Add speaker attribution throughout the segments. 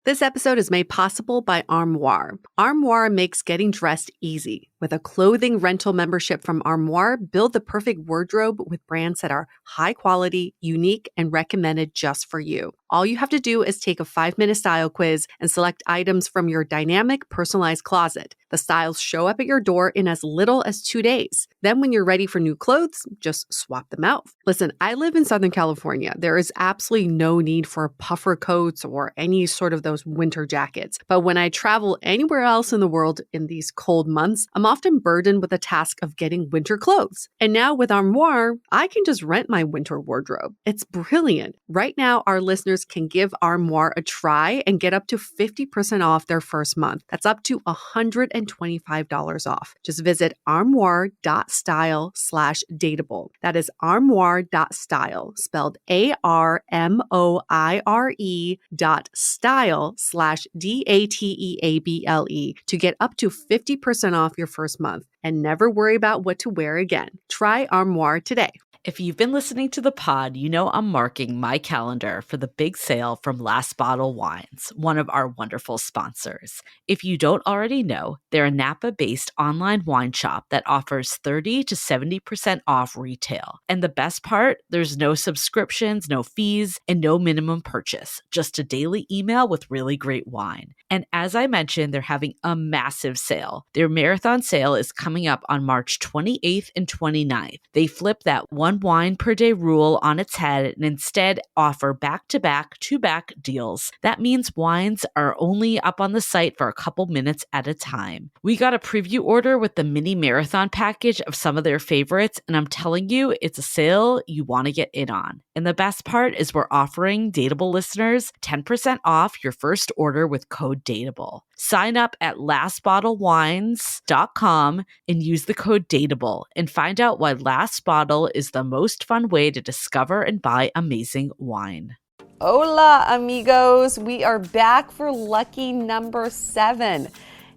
Speaker 1: This episode is made possible by Armoire. Armoire makes getting dressed easy. With a clothing rental membership from Armoire, build the perfect wardrobe with brands that are high quality, unique, and recommended just for you. All you have to do is take a 5-minute style quiz and select items from your dynamic, personalized closet. The styles show up at your door in as little as 2 days. Then when you're ready for new clothes, just swap them out. Listen, I live in Southern California. There is absolutely no need for puffer coats or any sort of those winter jackets. But when I travel anywhere else in the world in these cold months, I'm often burdened with the task of getting winter clothes. And now with Armoire, I can just rent my winter wardrobe. It's brilliant. Right now, our listeners can give Armoire a try and get up to 50% off their first month. That's up to $125 off. Just visit armoire.style/dateable. That is armoire.style, spelled ARMOIRE.style/DATEABLE to get up to 50% off your first month and never worry about what to wear again. Try Armoire today.
Speaker 2: If you've been listening to the pod, you know I'm marking my calendar for the big sale from Last Bottle Wines, one of our wonderful sponsors. If you don't already know, they're a Napa-based online wine shop that offers 30 to 70% off retail. And the best part, there's no subscriptions, no fees, and no minimum purchase, just a daily email with really great wine. And as I mentioned, they're having a massive sale. Their marathon sale is coming up on March 28th and 29th. They flip that one wine per day rule on its head and instead offer back-to-back, two-back deals. That means wines are only up on the site for a couple minutes at a time. We got a preview order with the mini marathon package of some of their favorites, and I'm telling you, it's a sale you want to get in on. And the best part is we're offering Dateable listeners 10% off your first order with code DATEABLE. Sign up at lastbottlewines.com and use the code DATEABLE and find out why Last Bottle is the most fun way to discover and buy amazing wine.
Speaker 3: Hola, amigos. We are back for lucky number 7.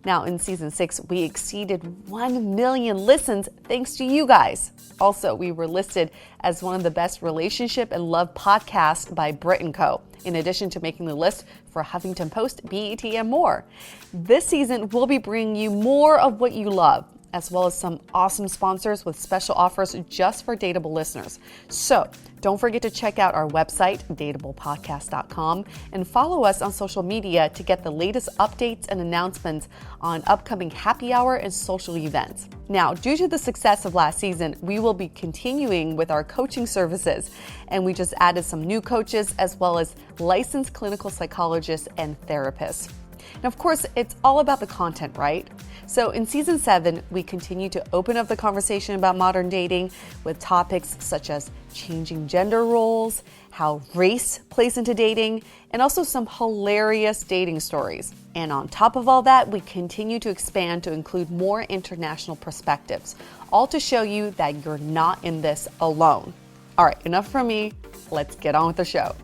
Speaker 3: Now, in season 6, we exceeded 1 million listens thanks to you guys. Also, we were listed as one of the best relationship and love podcasts by Brit & Co., in addition to making the list for Huffington Post, BET, and more. This season, we'll be bringing you more of what you love, as well as some awesome sponsors with special offers just for Dateable listeners. So don't forget to check out our website, dateablepodcast.com, and follow us on social media to get the latest updates and announcements on upcoming happy hour and social events. Now, due to the success of last season, we will be continuing with our coaching services, and we just added some new coaches as well as licensed clinical psychologists and therapists. And of course, it's all about the content, right? So in season 7, we continue to open up the conversation about modern dating with topics such as changing gender roles, how race plays into dating, and also some hilarious dating stories. And on top of all that, we continue to expand to include more international perspectives, all to show you that you're not in this alone. All right, enough from me. Let's get on with the show.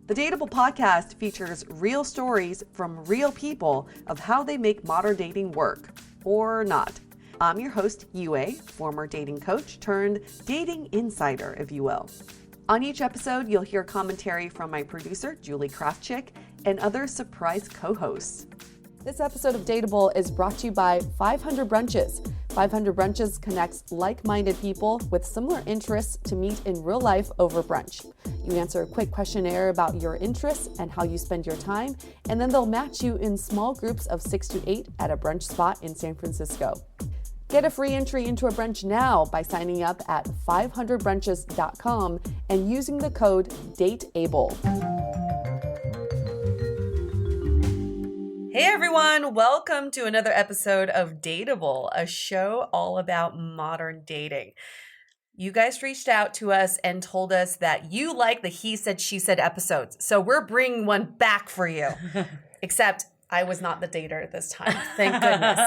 Speaker 3: The Dateable podcast features real stories from real people of how they make modern dating work, or not. I'm your host, Yue, former dating coach turned dating insider, if you will. On each episode, you'll hear commentary from my producer, Julie Kraftchick, and other surprise co-hosts. This episode of Dateable is brought to you by 500 Brunches. 500 Brunches connects like-minded people with similar interests to meet in real life over brunch. You answer a quick questionnaire about your interests and how you spend your time, and then they'll match you in small groups of 6 to 8 at a brunch spot in San Francisco. Get a free entry into a brunch now by signing up at 500brunches.com and using the code DATEABLE. Hey everyone, welcome to another episode of Dateable, a show all about modern dating. You guys reached out to us and told us that you like the He Said, She Said episodes, so we're bringing one back for you. Except I was not the dater this time. Thank goodness.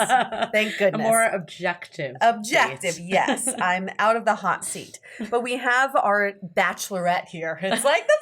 Speaker 3: Thank goodness.
Speaker 4: A more objective.
Speaker 3: Objective, yes. I'm out of the hot seat. But we have our bachelorette here. It's like the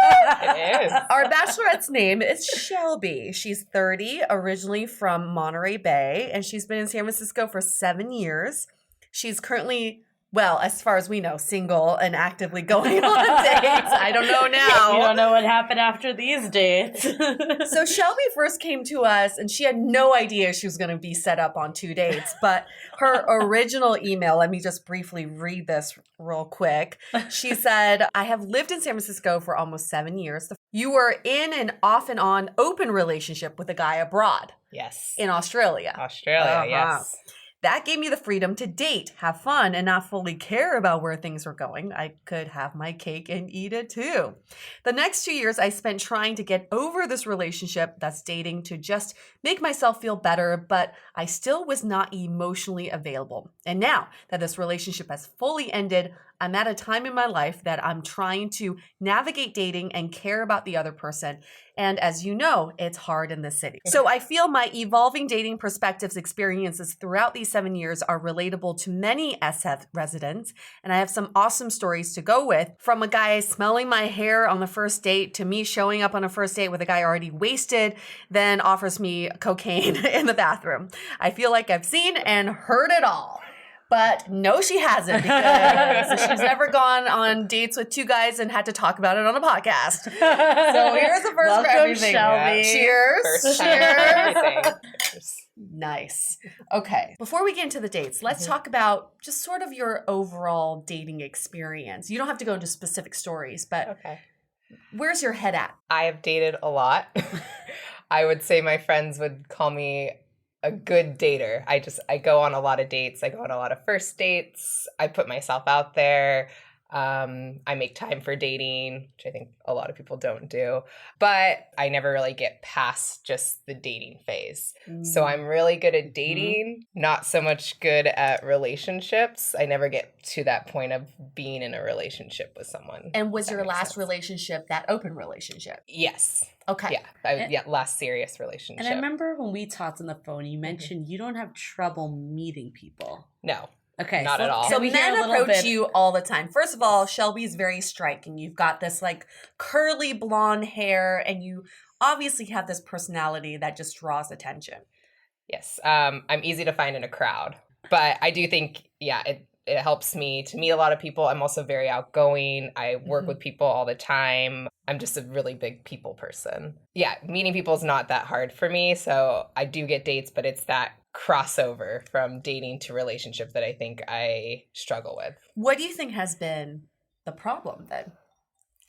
Speaker 3: Bachelor!
Speaker 4: It is.
Speaker 3: Our bachelorette's name is Shelby. She's 30, originally from Monterey Bay, and she's been in San Francisco for 7 years. She's currently
Speaker 1: Well, as far as we know, single and actively going on dates. I don't know now.
Speaker 2: You don't know what happened after these dates.
Speaker 1: So Shelby first came to us and she had no idea she was going to be set up on 2 dates. But her original email, let me just briefly read this real quick. She said, I have lived in San Francisco for almost 7 years. You were in an off and on open relationship with a guy abroad.
Speaker 4: Yes.
Speaker 1: In Australia.
Speaker 4: Yes.
Speaker 1: That gave me the freedom to date, have fun, and not fully care about where things were going. I could have my cake and eat it too. The next 2 years I spent trying to get over this relationship, that's dating, to just make myself feel better, but I still was not emotionally available. And now that this relationship has fully ended, I'm at a time in my life that I'm trying to navigate dating and care about the other person. And as you know, it's hard in this city. So I feel my evolving dating perspectives experiences throughout these 7 years are relatable to many SF residents. And I have some awesome stories to go with, from a guy smelling my hair on the first date to me showing up on a first date with a guy already wasted, then offers me cocaine in the bathroom. I feel like I've seen and heard it all. But no, she hasn't, because she's never gone on dates with 2 guys and had to talk about it on a podcast. So here's the first for everything.
Speaker 2: Shelby.
Speaker 1: Cheers.
Speaker 4: First time for everything.
Speaker 1: Nice. Okay. Before we get into the dates, let's talk about just sort of your overall dating experience. You don't have to go into specific stories, but
Speaker 4: Okay.
Speaker 1: where's your head at?
Speaker 4: I have dated a lot. I would say my friends would call me a good dater. I go on a lot of dates. I go on a lot of first dates. I put myself out there. I make time for dating, which I think a lot of people don't do. But I never really get past just the dating phase. So I'm really good at dating, not so much good at relationships. I never get to that point of being in a relationship with someone.
Speaker 1: And was
Speaker 4: That
Speaker 1: your
Speaker 4: makes
Speaker 1: last
Speaker 4: sense.
Speaker 1: relationship that open relationship?
Speaker 4: Yes.
Speaker 1: Okay.
Speaker 4: Yeah. Last serious relationship.
Speaker 2: And I remember when we talked on the phone, you mentioned you don't have trouble meeting people.
Speaker 4: No.
Speaker 2: Okay.
Speaker 4: Not at all.
Speaker 1: So
Speaker 2: can we hear a
Speaker 1: men
Speaker 2: little
Speaker 1: approach
Speaker 2: bit-
Speaker 1: you all the time. First of all, Shelby's very striking. You've got this like curly blonde hair, and you obviously have this personality that just draws attention.
Speaker 4: Yes. I'm easy to find in a crowd. But I do think, it helps me to meet a lot of people. I'm also very outgoing. I work with people all the time. I'm just a really big people person. Yeah, meeting people is not that hard for me. So I do get dates, but it's that crossover from dating to relationship that I think I struggle with.
Speaker 1: What do you think has been the problem then?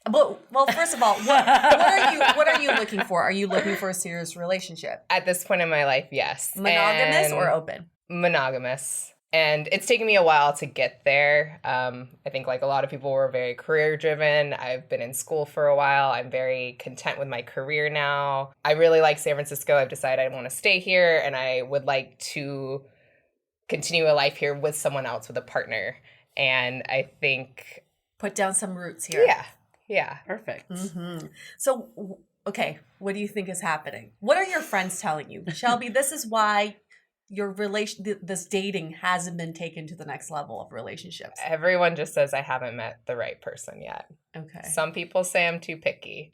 Speaker 1: Well, first of all, what are you looking for? Are you looking for a serious relationship?
Speaker 4: At this point in my life, yes.
Speaker 1: Monogamous
Speaker 4: And
Speaker 1: or open?
Speaker 4: monogamous. And it's taken me a while to get there. I think like a lot of people were very career driven. I've been in school for a while. I'm very content with my career now. I really like San Francisco. I've decided I want to stay here, and I would like to continue a life here with someone else, with a partner. And I think...
Speaker 1: Put down some roots here.
Speaker 4: Yeah.
Speaker 2: Perfect.
Speaker 1: So, okay, what do you think is happening? What are your friends telling you? Shelby, this is why your this dating hasn't been taken to the next level of relationships.
Speaker 4: Everyone just says I haven't met the right person yet.
Speaker 1: Okay.
Speaker 4: Some people say I'm too picky.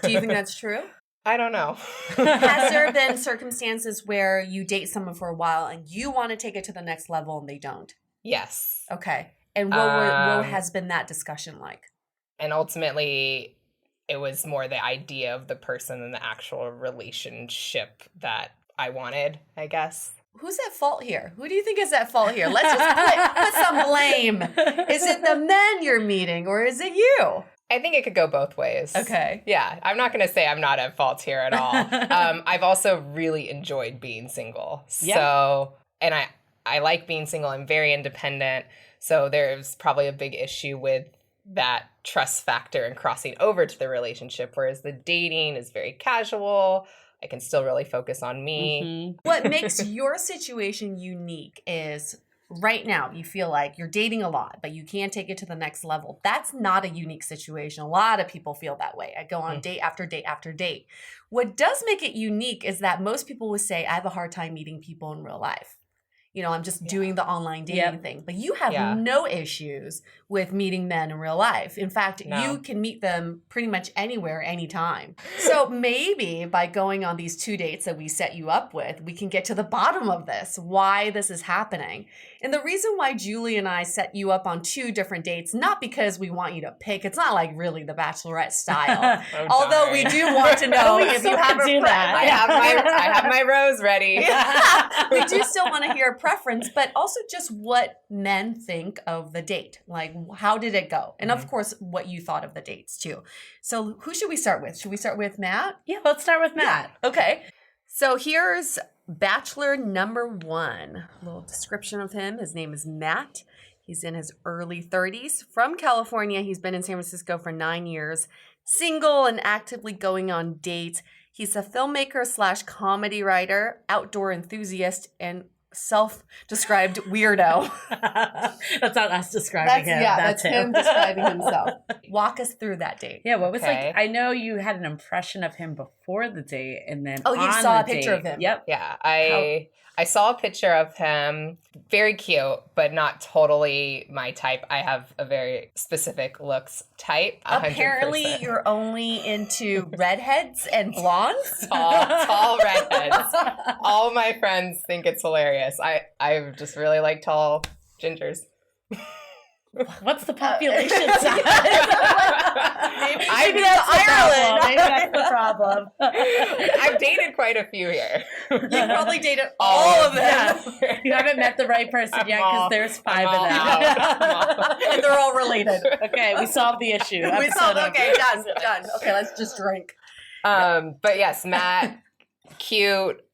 Speaker 1: Do you think that's true?
Speaker 4: I don't know.
Speaker 1: Has there been circumstances where you date someone for a while and you want to take it to the next level and they don't?
Speaker 4: Yes.
Speaker 1: Okay. And what has been that discussion like?
Speaker 4: And ultimately, it was more the idea of the person than the actual relationship that I wanted, I guess.
Speaker 1: Who's at fault here? Who do you think is at fault here? Let's just put some blame. Is it the men you're meeting or is it you?
Speaker 4: I think it could go both ways.
Speaker 1: Okay.
Speaker 4: Yeah, I'm not going to say I'm not at fault here at all. I've also really enjoyed being single.
Speaker 2: Yeah.
Speaker 4: So, and I like being single. I'm very independent. So there's probably a big issue with that trust factor and crossing over to the relationship, whereas the dating is very casual. I can still really focus on me.
Speaker 1: What makes your situation unique is right now you feel like you're dating a lot, but you can't take it to the next level. That's not a unique situation. A lot of people feel that way. I go on date after date after date. What does make it unique is that most people would say, I have a hard time meeting people in real life. I'm just doing the online dating thing. But you have no issues with meeting men in real life. In fact, you can meet them pretty much anywhere, anytime. So maybe by going on these 2 dates that we set you up with, we can get to the bottom of this, why this is happening. And the reason why Julie and I set you up on 2 different dates, not because we want you to pick, it's not like really the Bachelorette style. Although we do want to know if you have a preference.
Speaker 4: I have my rose ready.
Speaker 1: We do still want to hear a preference, but also just what men think of the date. Like, how did it go? And of course, what you thought of the dates too. So who should we start with? Should we start with Matt?
Speaker 2: Yeah, let's start with Matt.
Speaker 1: Yeah. Okay. So here's Bachelor number 1. A little description of him. His name is Matt. He's in his early 30s. From California. He's been in San Francisco for 9 years. Single and actively going on dates. He's a filmmaker / comedy writer, outdoor enthusiast, and self-described weirdo.
Speaker 2: That's not us describing him.
Speaker 1: Yeah, that's him describing himself. Walk us through that date.
Speaker 2: Yeah, what was like, I know you had an impression of him before the date and then
Speaker 1: you saw a picture of him.
Speaker 2: Yep.
Speaker 4: Yeah, I saw a picture of him. Very cute, but not totally my type. I have a very specific looks type. 100%.
Speaker 1: Apparently, you're only into redheads and blondes.
Speaker 4: Tall redheads. All my friends think it's hilarious. I just really like tall gingers.
Speaker 2: What's the population size?
Speaker 1: Maybe that's Ireland.
Speaker 2: Maybe that's the problem.
Speaker 4: I've dated quite a few here.
Speaker 1: You probably dated all of them.
Speaker 2: Yeah. You haven't met the right person yet because there's 5 of them.
Speaker 1: And they're all related.
Speaker 2: Okay, we solved the issue.
Speaker 1: Okay, done. Okay, let's just drink.
Speaker 4: But yes, Matt, cute,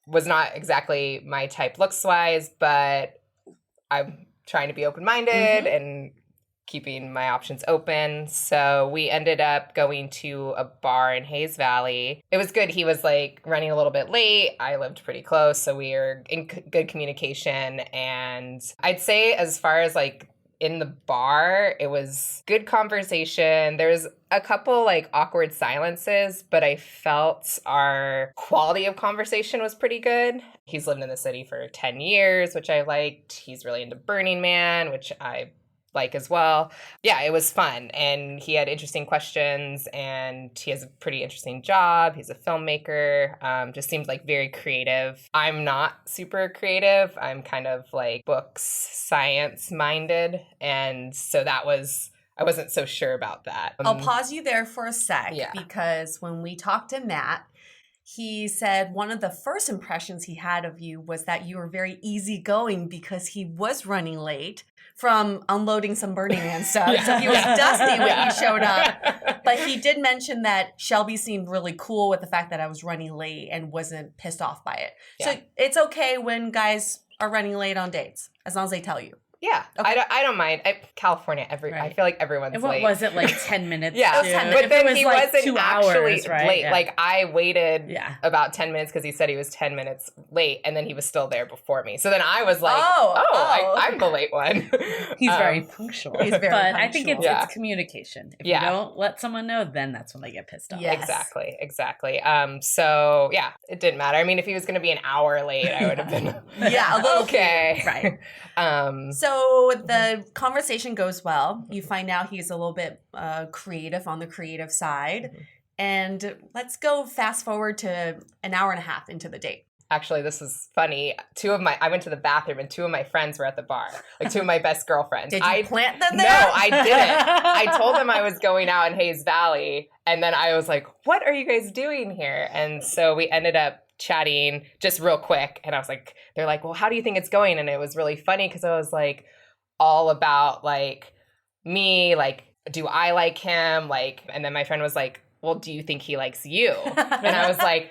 Speaker 4: was not exactly my type looks-wise, but I'm trying to be open-minded and keeping my options open. So we ended up going to a bar in Hayes Valley. It was good. He was like running a little bit late. I lived pretty close, so we were in good communication. And I'd say as far as like in the bar, it was good conversation. There was a couple like awkward silences, but I felt our quality of conversation was pretty good. He's lived in the city for 10 years, which I liked. He's really into Burning Man, which I like as well. Yeah, it was fun. And he had interesting questions and he has a pretty interesting job. He's a filmmaker. Just seems like very creative. I'm not super creative. I'm kind of like books, science minded. And so I wasn't so sure about that.
Speaker 1: I'll pause you there for a sec because when we talked to Matt, he said one of the first impressions he had of you was that you were very easygoing because he was running late from unloading some Burning Man stuff. So he was dusty when he showed up. But he did mention that Shelby seemed really cool with the fact that I was running late and wasn't pissed off by it. Yeah. So it's okay when guys are running late on dates, as long as they tell you.
Speaker 4: Yeah, okay. I don't mind. California, I feel like everyone's
Speaker 2: and what
Speaker 4: late.
Speaker 2: Was it, like 10 minutes?
Speaker 4: Yeah, but then he
Speaker 2: like
Speaker 4: wasn't actually
Speaker 2: right?
Speaker 4: late.
Speaker 2: Yeah.
Speaker 4: Like I waited about 10 minutes because he said he was 10 minutes late, and then he was still there before me. So then I was like, I'm the late one.
Speaker 2: He's very punctual.
Speaker 1: He's very punctual.
Speaker 2: I think it's communication. If you don't let someone know, then that's when they get pissed off.
Speaker 1: Yes.
Speaker 2: Exactly.
Speaker 4: So yeah, it didn't matter. I mean, if he was going to be an hour late, I would have been
Speaker 1: a little
Speaker 4: okay.
Speaker 1: Right. So the conversation goes well. You find out he's a little bit creative on the creative side. Mm-hmm. And let's go fast forward to an hour and a half into the date.
Speaker 4: Actually, this is funny. I went to the bathroom and 2 of my friends were at the bar. Like 2 of my best girlfriends.
Speaker 1: Did you plant them there?
Speaker 4: No, I didn't. I told them I was going out in Hayes Valley. And then I was like, what are you guys doing here? And so we ended up chatting just real quick. And I was like, they're like, well, how do you think it's going? And it was really funny because I was like, all about like me, like, do I like him? Like, and then my friend was like, well, do you think he likes you? And I was like,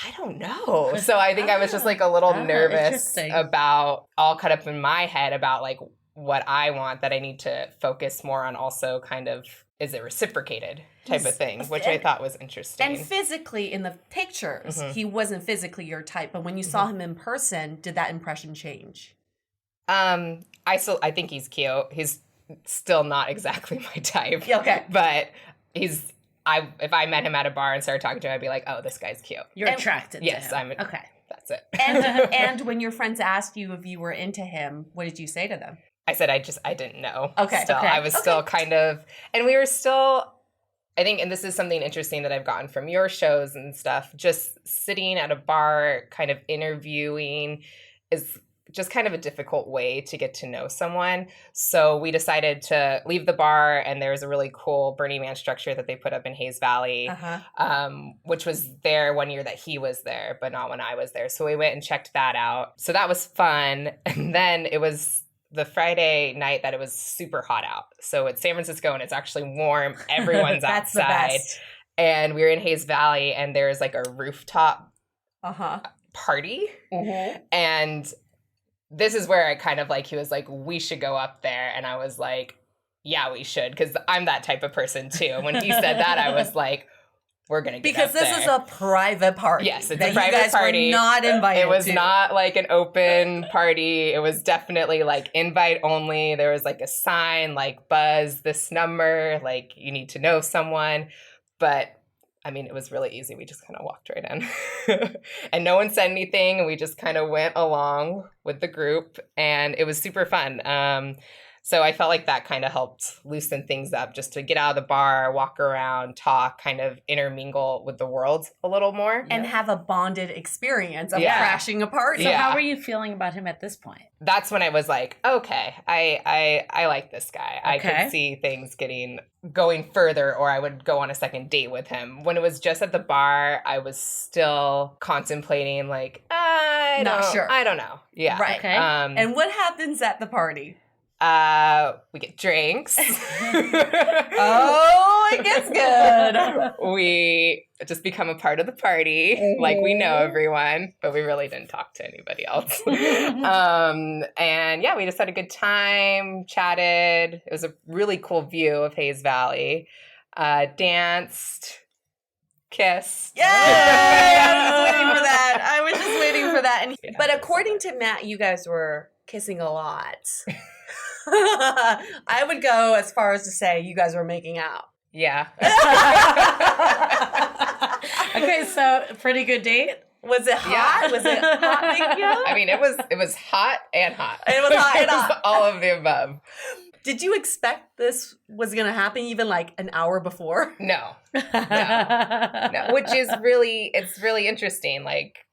Speaker 4: I don't know. So I think I was just like a little nervous about, all caught up in my head about like what I want, that I need to focus more on also kind of, is it reciprocated type of thing, which I thought was interesting.
Speaker 1: And physically in the pictures, he wasn't physically your type, but when you saw him in person, did that impression change?
Speaker 4: I think he's cute. He's still not exactly my type.
Speaker 1: Okay.
Speaker 4: But if I met him at a bar and started talking to him, I'd be like, oh, this guy's cute.
Speaker 2: You're attracted to him.
Speaker 4: I'm.
Speaker 2: Okay.
Speaker 4: That's it.
Speaker 3: And when your friends asked you if you were into him, what did you say to them?
Speaker 4: I said I didn't know.
Speaker 3: Okay.
Speaker 4: Still, I was still kind of, and we were still, I think, and this is something interesting that I've gotten from your shows and stuff, just sitting at a bar kind of interviewing is just kind of a difficult way to get to know someone. So we decided to leave the bar, and there's a really cool Burning Man structure that they put up in Hayes Valley, which was there one year that he was there, but not when I was there. So we went and checked that out. So that was fun. And then it was the Friday night that it was super hot out. So it's San Francisco and it's actually warm. Everyone's
Speaker 3: That's the
Speaker 4: outside.
Speaker 3: best.
Speaker 4: And we were in Hayes Valley, and there's like a rooftop party. And this is where I kind of like, he was like, we should go up there. And I was like, yeah, we should. Because I'm that type of person too. And when he said that, I was like, we're going to get
Speaker 3: Because
Speaker 4: up
Speaker 3: this
Speaker 4: there.
Speaker 3: is a private party.
Speaker 4: Yes, it's
Speaker 3: that
Speaker 4: a private
Speaker 3: you guys
Speaker 4: party.
Speaker 3: Were not invited
Speaker 4: It was
Speaker 3: to.
Speaker 4: not like an open party. It was definitely like invite only. There was like a sign like buzz this number, like you need to know someone. But I mean, it was really easy. We just kind of walked right in. And no one said anything. And we just kind of went along with the group. And it was super fun. So I felt like that kind of helped loosen things up, just to get out of the bar, walk around, talk, kind of intermingle with the world a little more.
Speaker 3: And have a bonded experience of crashing a party.
Speaker 2: So how were you feeling about him at this point?
Speaker 4: That's when I was like, okay, I like this guy. I could see things going further, or I would go on a second date with him. When it was just at the bar, I was still contemplating like, I don't know. Yeah.
Speaker 3: Right.
Speaker 2: Okay.
Speaker 3: And what happens at the party?
Speaker 4: We get drinks.
Speaker 3: Oh, it gets good.
Speaker 4: We just become a part of the party, like we know everyone, but we really didn't talk to anybody else. And yeah, we just had a good time, chatted. It was a really cool view of Hayes Valley. Danced, kissed.
Speaker 3: Yay! I was just waiting for that. But according to Matt, you guys were kissing a lot. I would go as far as to say you guys were making out.
Speaker 4: Yeah.
Speaker 2: Okay, so pretty good date.
Speaker 3: Was it hot?
Speaker 4: Yeah.
Speaker 3: Was it hot making out?
Speaker 4: I mean, it was hot and hot.
Speaker 3: It was hot and
Speaker 4: It was
Speaker 3: hot.
Speaker 4: all of the above.
Speaker 3: Did you expect this was going to happen even like an hour before?
Speaker 4: No. Which is really interesting. Like,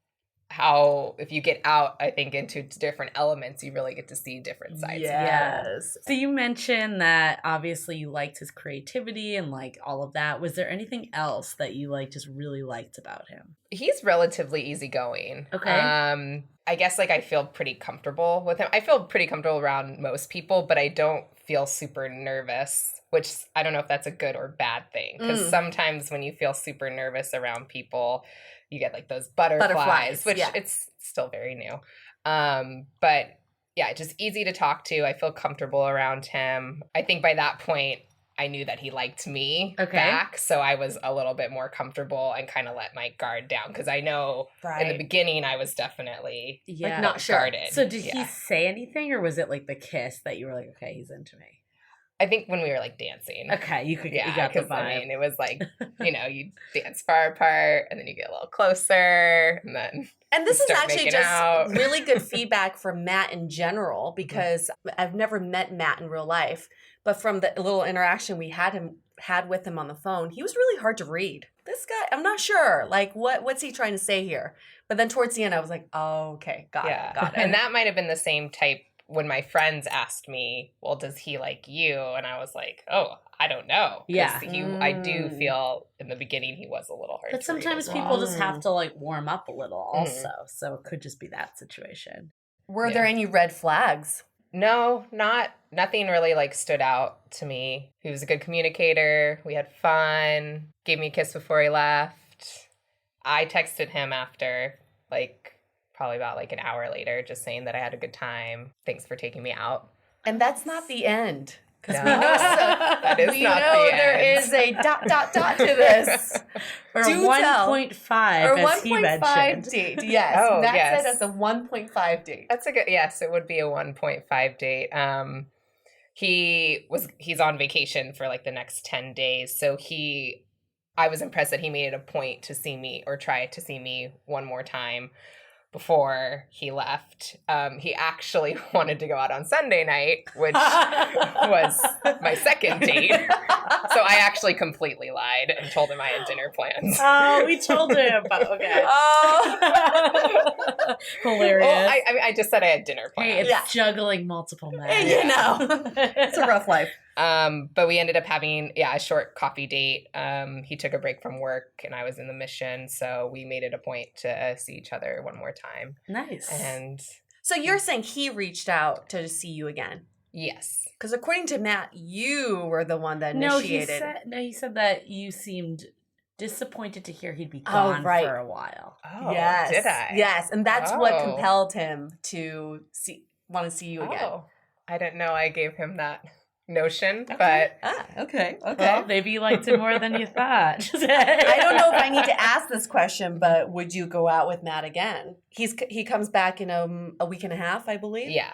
Speaker 4: how if you get out, I think, into different elements, you really get to see different sides.
Speaker 3: Yes.
Speaker 2: So you mentioned that obviously you liked his creativity and like all of that. Was there anything else that you like just really liked about him?
Speaker 4: He's relatively easygoing.
Speaker 2: Okay.
Speaker 4: I guess like I feel pretty comfortable with him. I feel pretty comfortable around most people, but I don't feel super nervous, which I don't know if that's a good or bad thing. Because sometimes when you feel super nervous around people, you get like those butterflies, which it's still very new. But yeah, just easy to talk to. I feel comfortable around him. I think by that point, I knew that he liked me back. So I was a little bit more comfortable and kind of let my guard down. Because I know in the beginning, I was definitely
Speaker 3: like not sure.
Speaker 4: guarded.
Speaker 2: So did he say anything, or was it like the kiss that you were like, okay, he's into me?
Speaker 4: I think when we were like dancing.
Speaker 2: Okay, you got the vibe.
Speaker 4: I mean, it was like, you dance far apart and then you get a little closer and then.
Speaker 3: And this is actually just
Speaker 4: out.
Speaker 3: really good feedback from Matt in general, because I've never met Matt in real life, but from the little interaction we had with him on the phone, he was really hard to read. This guy, I'm not sure, like what's he trying to say here? But then towards the end, I was like, oh, okay, got it.
Speaker 4: And that might have been the same type when my friends asked me, well, does he like you? And I was like, oh, I don't know.
Speaker 2: Yeah.
Speaker 4: I do feel in the beginning he was a little hard
Speaker 2: But
Speaker 4: to read
Speaker 2: sometimes
Speaker 4: as
Speaker 2: people
Speaker 4: well.
Speaker 2: just have to like warm up a little also. So it could just be that situation.
Speaker 3: Were there any red flags?
Speaker 4: No, nothing really like stood out to me. He was a good communicator. We had fun. Gave me a kiss before he left. I texted him after, like, probably about like an hour later, just saying that I had a good time. Thanks for taking me out.
Speaker 3: And that's not the end. Because
Speaker 4: No. That is not the
Speaker 3: there
Speaker 4: end.
Speaker 3: is a ... to this.
Speaker 2: Or
Speaker 3: Do tell.
Speaker 2: 1.5
Speaker 3: Or
Speaker 2: as he
Speaker 3: 1.5
Speaker 2: mentioned.
Speaker 3: date. Yes.
Speaker 4: Oh,
Speaker 3: Matt
Speaker 4: yes.
Speaker 3: said it's a 1.5 date.
Speaker 4: That's a good, yes, it would be a 1.5 date. He's on vacation for like the next 10 days. So I was impressed that he made it a point to see me or try to see me one more time before he left. He actually wanted to go out on Sunday night, which was my second date. So I actually completely lied and told him I had dinner plans.
Speaker 2: Oh, we told him. But okay.
Speaker 3: Oh.
Speaker 2: Hilarious.
Speaker 4: Well, I just said I had dinner plans.
Speaker 2: Hey, it's juggling multiple men.
Speaker 3: You know, it's a rough life.
Speaker 4: But we ended up having, a short coffee date. He took a break from work and I was in the mission. So we made it a point to see each other one more time.
Speaker 2: Nice.
Speaker 4: And
Speaker 3: So you're saying he reached out to see you again?
Speaker 4: yes.
Speaker 3: Because according to Matt, you were the one that initiated.
Speaker 2: He said that you seemed disappointed to hear he'd be gone for a while.
Speaker 4: Oh,
Speaker 3: Yes.
Speaker 4: did I?
Speaker 3: Yes, and that's what
Speaker 4: Oh.
Speaker 3: compelled him to want to see you again.
Speaker 4: Oh, I didn't know I gave him that notion, but
Speaker 3: Okay.
Speaker 2: Well, maybe you liked him more than you thought.
Speaker 3: I don't know if I need to ask this question, but would you go out with Matt again? He comes back in a week and a half, I believe.
Speaker 4: yeah.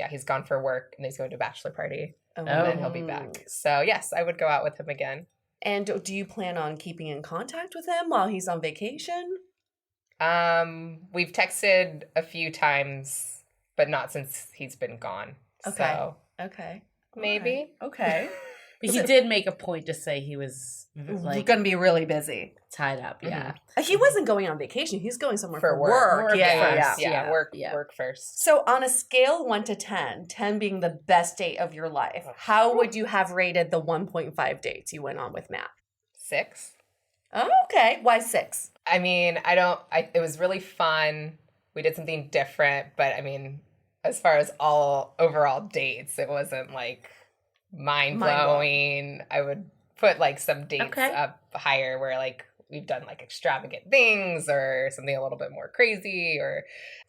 Speaker 4: He's gone for work and he's going to a bachelor party
Speaker 3: Oh.
Speaker 4: and then he'll be back. So yes, I would go out with him again.
Speaker 3: And do you plan on keeping in contact with him while he's on vacation?
Speaker 4: We've texted a few times, but not since he's been gone.
Speaker 3: Okay.
Speaker 4: So
Speaker 3: Okay.
Speaker 4: maybe.
Speaker 3: All right. Okay.
Speaker 2: But he did make a point to say he was
Speaker 3: We're going to be really busy.
Speaker 2: tied up. Yeah.
Speaker 3: He wasn't going on vacation. He's going somewhere for
Speaker 4: For
Speaker 3: work.
Speaker 4: work.
Speaker 3: Yeah.
Speaker 2: Yeah.
Speaker 4: Work first.
Speaker 3: So on a scale 1 to 10, 10 being the best date of your life, how would you have rated the 1.5 dates you went on with Matt?
Speaker 4: 6.
Speaker 3: Oh, okay. Why 6?
Speaker 4: I mean, it was really fun. We did something different, but I mean, as far as all overall dates, it wasn't like mind-blowing. I would put like some dates up higher where like we've done like extravagant things or something a little bit more crazy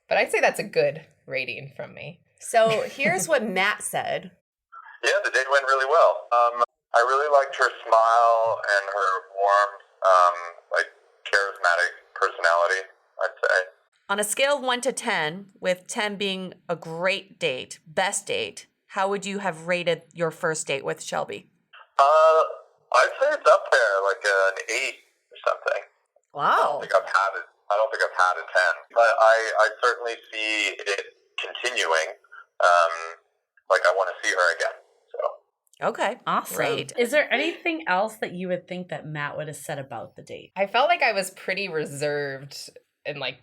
Speaker 4: but I'd say that's a good rating from me.
Speaker 3: So here's what Matt said.
Speaker 5: Yeah, the date went really well. I really liked her smile and her warm, charismatic personality, I'd say.
Speaker 3: On a scale of 1 to 10, with 10 being a great date, best date, how would you have rated your first date with Shelby?
Speaker 5: I'd say it's up there, like an 8 or something.
Speaker 3: Wow.
Speaker 5: I don't think I've had a 10, but I certainly see it continuing. I want to see her again. So.
Speaker 3: Okay.
Speaker 2: Awesome.
Speaker 3: Great.
Speaker 2: Is there anything else that you would think that Matt would have said about the date?
Speaker 4: I felt like I was pretty reserved in like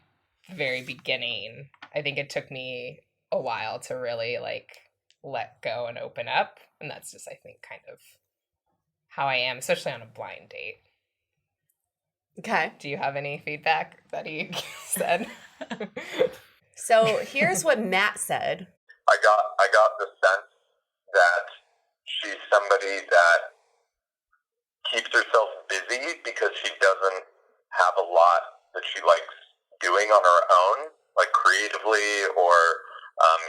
Speaker 4: the very beginning. I think it took me a while to really like let go and open up, and that's just, I think, kind of how I am, especially on a blind date.
Speaker 3: Okay.
Speaker 4: Do you have any feedback that he said?
Speaker 3: So here's what Matt said.
Speaker 5: I got the sense that she's somebody that keeps herself busy because she doesn't have a lot that she likes doing on her own, like creatively or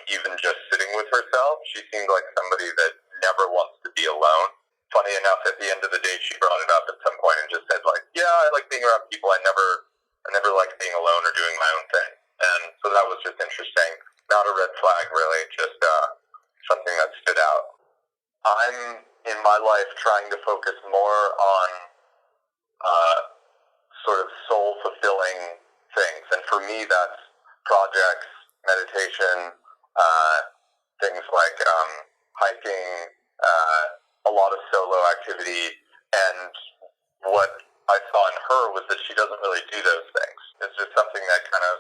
Speaker 5: even just sitting with herself. She seemed like somebody that never wants to be alone. Funny enough, at the end of the day, she brought it up at some point and just said, like, yeah, I like being around people. I never liked being alone or doing my own thing. And so that was just interesting. Not a red flag, really, just something that stood out. I'm, in my life, trying to focus more on sort of soul-fulfilling things. And for me, that's projects, meditation, things like hiking, a lot of solo activity, and what I saw in her was that she doesn't really do those things. It's just something that kind of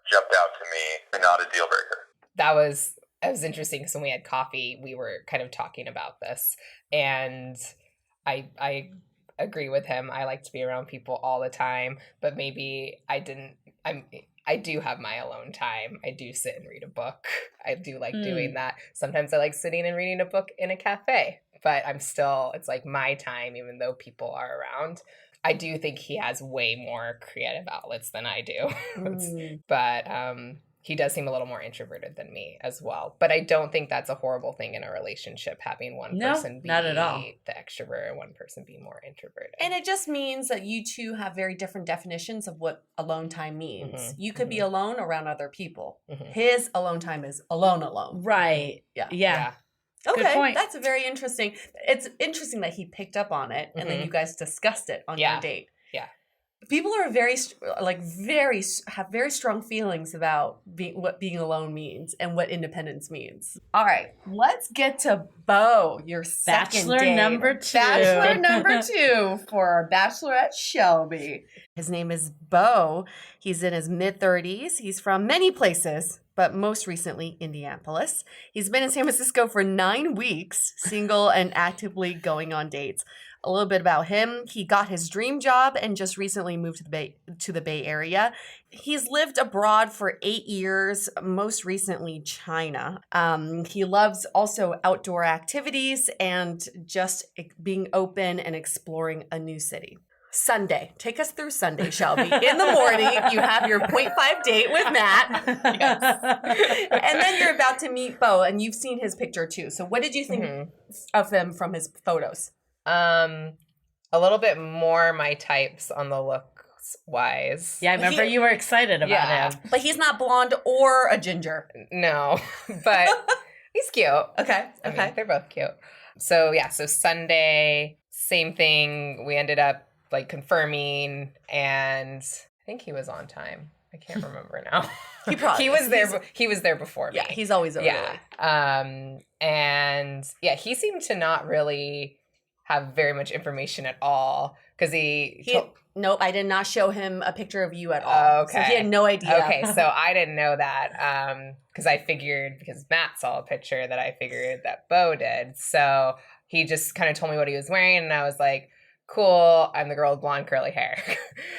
Speaker 5: jumped out to me, and not a deal breaker.
Speaker 4: That was interesting because when we had coffee, we were kind of talking about this, and I agree with him. I like to be around people all the time, but maybe I do have my alone time. I do sit and read a book. I do like doing that. Sometimes I like sitting and reading a book in a cafe, but it's like my time, even though people are around. I do think he has way more creative outlets than I do. But he does seem a little more introverted than me as well. But I don't think that's a horrible thing in a relationship, having one person be
Speaker 2: not at all.
Speaker 4: the extrovert and one person be more introverted.
Speaker 3: And it just means that you two have very different definitions of what alone time means. You could be alone around other people. His alone time is alone.
Speaker 2: Right.
Speaker 3: Yeah.
Speaker 2: Good
Speaker 3: Okay,
Speaker 2: point.
Speaker 3: that's very interesting. It's interesting that he picked up on it and then you guys discussed it on your date.
Speaker 4: Yeah.
Speaker 3: People are have very strong feelings about what being alone means and what independence means. All right, let's get to Beau, your second
Speaker 2: Bachelor
Speaker 3: date.
Speaker 2: number 2.
Speaker 3: Bachelor number 2 for our bachelorette Shelby. His name is Beau. He's in his mid-30s. He's from many places, but most recently Indianapolis. He's been in San Francisco for 9 weeks, single and actively going on dates. A little bit about him. He got his dream job and just recently moved to the Bay Area. He's lived abroad for 8 years, most recently China. He loves also outdoor activities and just being open and exploring a new city. Sunday. Take us through Sunday, Shelby. In the morning, you have your 0.5 date with Matt. Yes. And then you're about to meet Beau, and you've seen his picture too. So what did you think of him from his photos?
Speaker 4: A little bit more my types on the looks wise.
Speaker 2: Yeah, I remember you were excited about him.
Speaker 3: But he's not blonde or a ginger.
Speaker 4: No, but he's cute.
Speaker 3: Okay.
Speaker 4: I mean, they're both cute. So Sunday, same thing. We ended up like confirming, and I think he was on time. I can't remember now. He was there. He was there before me.
Speaker 3: Yeah, he's always early.
Speaker 4: Yeah. And he seemed to not really have very much information at all because
Speaker 3: nope, I did not show him a picture of you at all.
Speaker 4: Okay.
Speaker 3: So he had no idea.
Speaker 4: Okay, so I didn't know that because I figured, because Matt saw a picture, that I figured that Beau did. So he just kind of told me what he was wearing, and I was like, cool, I'm the girl with blonde curly hair.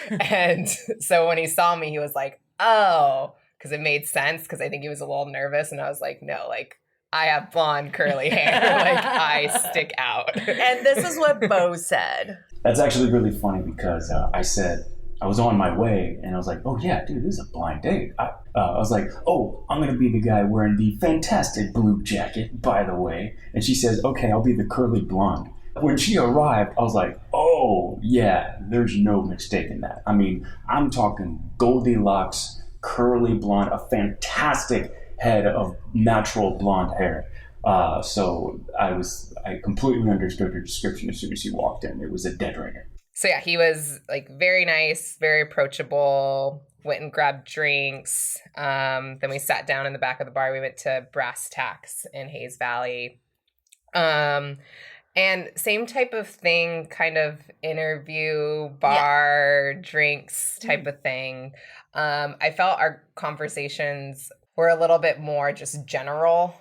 Speaker 4: And so when he saw me, he was like, oh, because it made sense, because I think he was a little nervous, and I was like, no, like, I have blonde curly hair. Like, I stick out.
Speaker 3: And this is what Beau said.
Speaker 6: That's actually really funny because I said, I was on my way and I was like, oh yeah, dude, this is a blind date. I was like, oh, I'm going to be the guy wearing the fantastic blue jacket, by the way. And she says, okay, I'll be the curly blonde. When she arrived, I was like, oh yeah, there's no mistake in that. I mean, I'm talking Goldilocks, curly blonde, a fantastic head of natural blonde hair. So I completely understood her description as soon as he walked in. It was a dead ringer.
Speaker 4: So he was like very nice, very approachable, went and grabbed drinks. Then we sat down in the back of the bar. We went to Brass Tacks in Hayes Valley. And same type of thing, kind of interview, bar, drinks type of thing. I felt our conversations were a little bit more just general.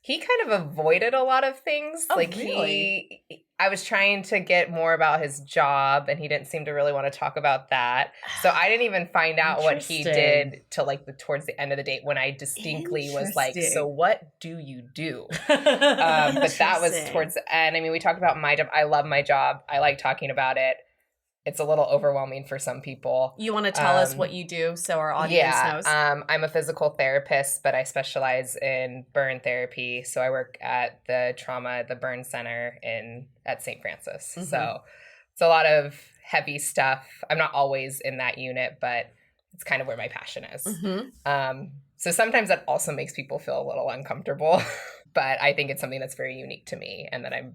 Speaker 4: He kind of avoided a lot of things.
Speaker 3: Oh,
Speaker 4: like
Speaker 3: really?
Speaker 4: I was trying to get more about his job, and he didn't seem to really want to talk about that. So I didn't even find out what he did till like towards the end of the date, when I distinctly was like, so what do you do? But that was towards the end. I mean, we talked about my job. I love my job. I like talking about it. It's a little overwhelming for some people.
Speaker 3: You want to tell us what you do so our audience knows?
Speaker 4: I'm a physical therapist, but I specialize in burn therapy. So I work at the burn center at St. Francis. Mm-hmm. So it's a lot of heavy stuff. I'm not always in that unit, but it's kind of where my passion is. Mm-hmm. So sometimes that also makes people feel a little uncomfortable, but I think it's something that's very unique to me and that I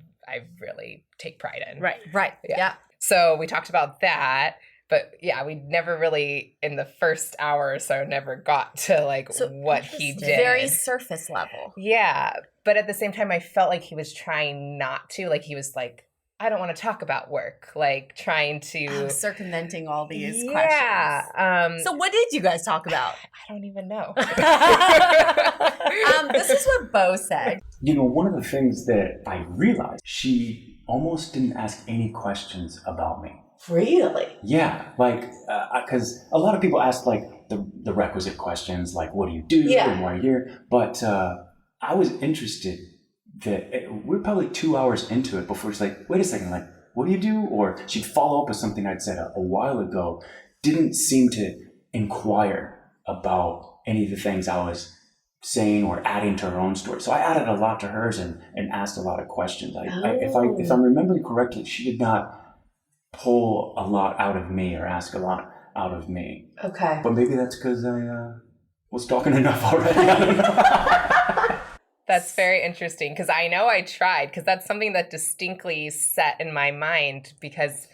Speaker 4: really take pride in.
Speaker 3: Right. Yeah.
Speaker 4: So we talked about that, but we never really, in the first hour or so, never got to what he did.
Speaker 3: Very surface level.
Speaker 4: Yeah. But at the same time, I felt like he was trying not to. Like, he was like, I don't want to talk about work. Like, trying to...
Speaker 3: circumventing all these questions.
Speaker 4: Yeah.
Speaker 3: So what did you guys talk about?
Speaker 4: I don't even know.
Speaker 3: This is what Beau said.
Speaker 6: You know, one of the things that I realized, she almost didn't ask any questions about me.
Speaker 3: Really?
Speaker 6: Yeah, because a lot of people ask the requisite questions, like what do you do and why are you here? But I was interested that we're probably 2 hours into it before she's like, wait a second, like what do you do? Or she'd follow up with something I'd said a while ago. Didn't seem to inquire about any of the things I was saying or adding to her own story. So I added a lot to hers and asked a lot of questions. If I'm remembering correctly, she did not pull a lot out of me or ask a lot out of me.
Speaker 3: Okay.
Speaker 6: But maybe that's because I was talking enough already. I don't know.
Speaker 4: That's very interesting, because I know I tried, because that's something that distinctly set in my mind, because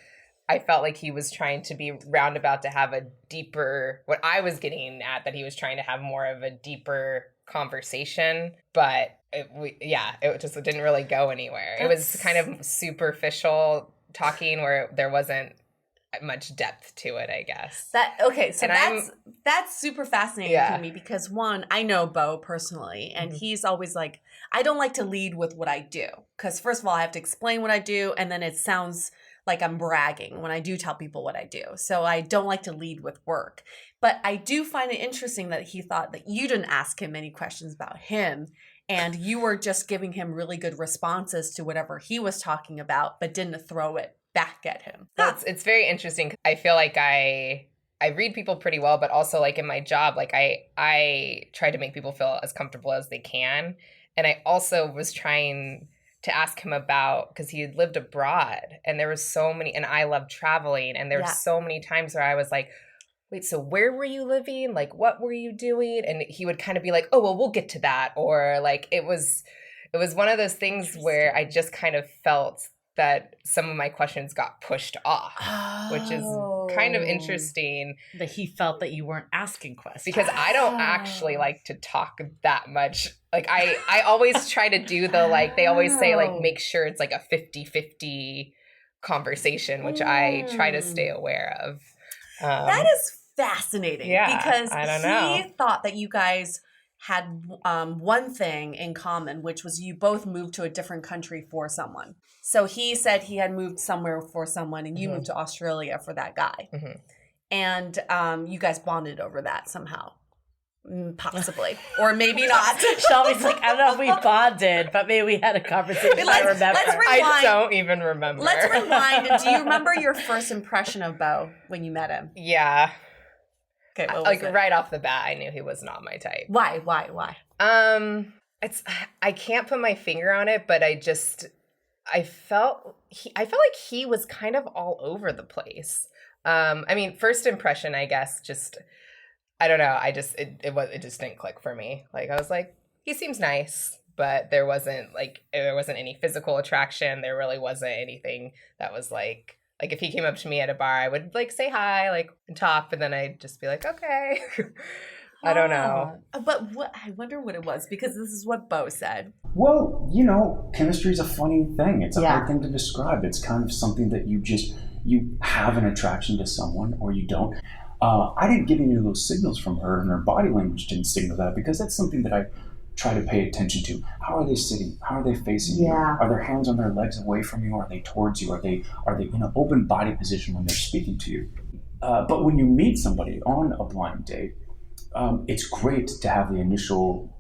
Speaker 4: I felt like he was trying to be roundabout to have a deeper, what I was getting at, that he was trying to have more of a deeper conversation, but it just didn't really go anywhere. It was kind of superficial talking where there wasn't much depth to it, I guess.
Speaker 3: That's super fascinating to me because one, I know Beau personally, and he's always like, I don't like to lead with what I do because first of all, I have to explain what I do, and then it sounds like I'm bragging when I do tell people what I do. So I don't like to lead with work. But I do find it interesting that he thought that you didn't ask him any questions about him and you were just giving him really good responses to whatever he was talking about, but didn't throw it back at him.
Speaker 4: It's very interesting. I feel like I read people pretty well, but also like in my job, like I try to make people feel as comfortable as they can. And I also was trying to ask him about, because he had lived abroad and there was so many, and I love traveling, and there were so many times where I was like, wait, so where were you living? Like, what were you doing? And he would kind of be like, oh, well, we'll get to that. Or like, it was one of those things where I just kind of felt that some of my questions got pushed off, which is kind of interesting.
Speaker 2: That he felt that you weren't asking questions.
Speaker 4: Because I don't actually like to talk that much. Like I always try to do the, like, they always say, like, make sure it's like a 50-50 conversation, which I try to stay aware of.
Speaker 3: That is fascinating.
Speaker 4: Yeah,
Speaker 3: because
Speaker 4: I don't know.
Speaker 3: he thought that you guys had one thing in common, which was you both moved to a different country for someone. So he said he had moved somewhere for someone and you moved to Australia for that guy. And you guys bonded over that somehow. Possibly. Or maybe not.
Speaker 2: Shelby's like, I don't know if we bonded, but maybe we had a conversation. I remember.
Speaker 3: Let's rewind.
Speaker 4: I don't even remember.
Speaker 3: Let's rewind. Do you remember your first impression of Beau when you met him?
Speaker 4: Yeah.
Speaker 3: Okay, what was
Speaker 4: like
Speaker 3: it?
Speaker 4: right off the bat, I knew he was not my type.
Speaker 3: Why?
Speaker 4: I can't put my finger on it, but I felt like he was kind of all over the place. I mean, first impression, I guess, just, I don't know. It just didn't click for me. Like, I was like, he seems nice, but there wasn't any physical attraction. There really wasn't anything that was like if he came up to me at a bar, I would like say hi, like, and talk, but then I'd just be like, okay. I don't know.
Speaker 3: But I wonder what it was, because this is what Beau said.
Speaker 6: Well, chemistry is a funny thing. It's a hard thing to describe. It's kind of something that you have an attraction to someone or you don't. I didn't get any of those signals from her, and her body language didn't signal that, because that's something that I try to pay attention to. How are they sitting? How are they facing you? Are their hands on their legs away from you? Are they towards you? Are they in an open body position when they're speaking to you? But when you meet somebody on a blind date, it's great to have the initial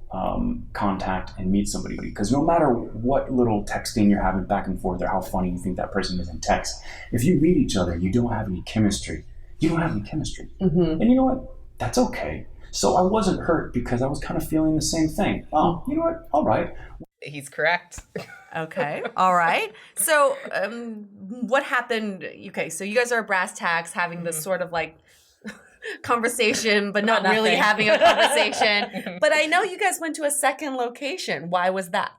Speaker 6: contact and meet somebody, because no matter what little texting you're having back and forth or how funny you think that person is in text, if you meet each other, you don't have any chemistry. You don't have any chemistry. And you know what? That's okay. So I wasn't hurt, because I was kind of feeling the same thing. Oh, you know what? All right.
Speaker 4: He's correct.
Speaker 3: Okay. All right. So what happened? Okay. So you guys are brass tacks having this sort of like conversation, but not really having a conversation. But I know you guys went to a second location. Why was that?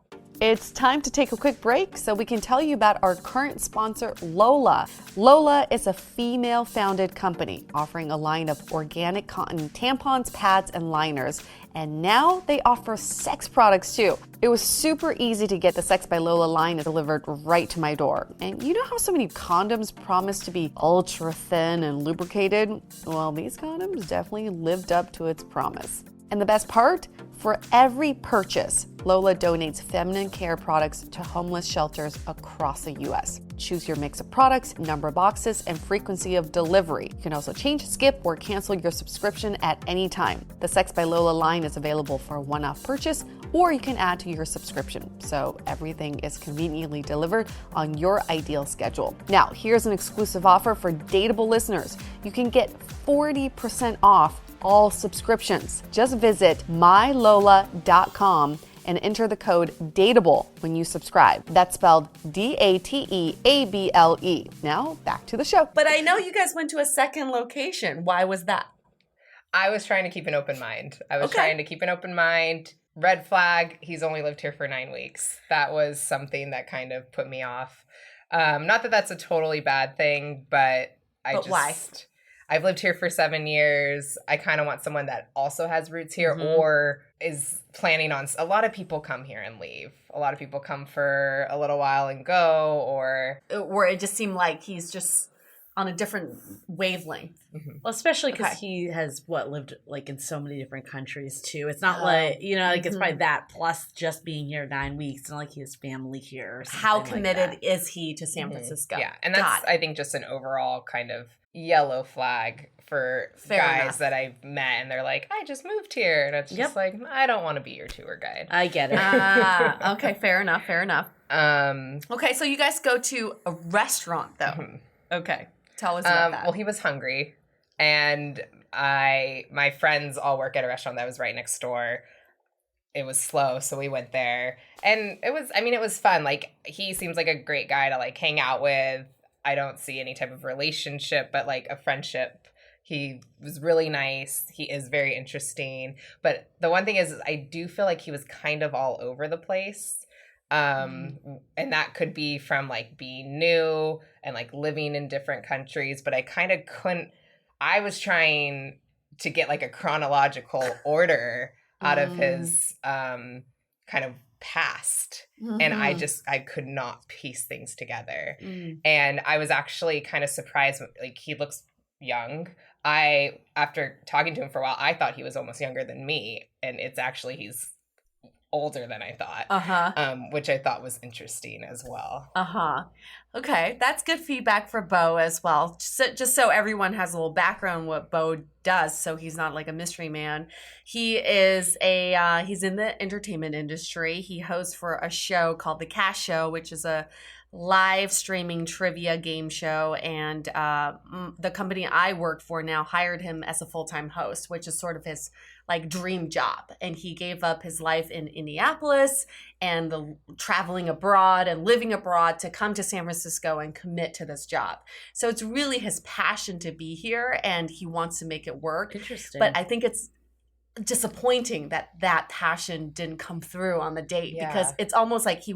Speaker 3: It's time to take a quick break so we can tell you about our current sponsor, Lola. Lola is a female-founded company offering a line of organic cotton tampons, pads, and liners. And now they offer sex products too. It was super easy to get the Sex by Lola line delivered right to my door. And you know how so many condoms promise to be ultra thin and lubricated? Well, these condoms definitely lived up to its promise. And the best part? For every purchase, Lola donates feminine care products to homeless shelters across the U.S. Choose your mix of products, number of boxes, and frequency of delivery. You can also change, skip, or cancel your subscription at any time. The Sex by Lola line is available for a one-off purchase, or you can add to your subscription. So everything is conveniently delivered on your ideal schedule. Now, here's an exclusive offer for Dateable listeners. You can get 40% off all subscriptions. Just visit mylola.com and enter the code DATEABLE when you subscribe. That's spelled DATEABLE. Now, back to the show. But I know you guys went to a second location. Why was that?
Speaker 4: I was trying to keep an open mind. Red flag, he's only lived here for 9 weeks. That was something that kind of put me off. Not that that's a totally bad thing, but
Speaker 3: why?
Speaker 4: I've lived here for 7 years. I kind of want someone that also has roots here or is planning on. A lot of people come here and leave. A lot of people come for a little while and go, or
Speaker 3: it just seemed like he's just on a different wavelength.
Speaker 2: Well, especially because he has lived like in so many different countries too. It's not like, you know, like it's probably that plus just being here 9 weeks. It's not like he has family here. Or
Speaker 3: How committed
Speaker 2: like
Speaker 3: is he to San Francisco?
Speaker 4: Yeah, and that's I think just an overall kind of yellow flag for guys that I've met, and they're like, I just moved here, and it's just like, I don't want to be your tour guide.
Speaker 2: I get it.
Speaker 3: Okay, fair enough. Okay, so you guys go to a restaurant though. Okay, tell us about that.
Speaker 4: Well, he was hungry, and my friends all work at a restaurant that was right next door. It was slow, so we went there, and it was fun. Like, he seems like a great guy to like hang out with. I don't see any type of relationship, but like a friendship. He was really nice. He is very interesting. But the one thing is I do feel like he was kind of all over the place. And that could be from like being new and like living in different countries. But I kind of couldn't. I was trying to get like a chronological order out of his kind of past, and I could not piece things together. And I was actually kind of surprised. Like, he looks young. After talking to him for a while, I thought he was almost younger than me, and it's actually he's older than I thought, which I thought was interesting as well.
Speaker 3: Okay, that's good feedback for Beau as well. Just so everyone has a little background what Beau does, so he's not like a mystery man. He is he's in the entertainment industry. He hosts for a show called The Cash Show, which is a live streaming trivia game show, and the company I work for now hired him as a full-time host, which is sort of his like dream job. And he gave up his life in Indianapolis and the traveling abroad and living abroad to come to San Francisco and commit to this job. So it's really his passion to be here, and he wants to make it work.
Speaker 2: Interesting.
Speaker 3: But I think it's disappointing that passion didn't come through on the date, because it's almost like he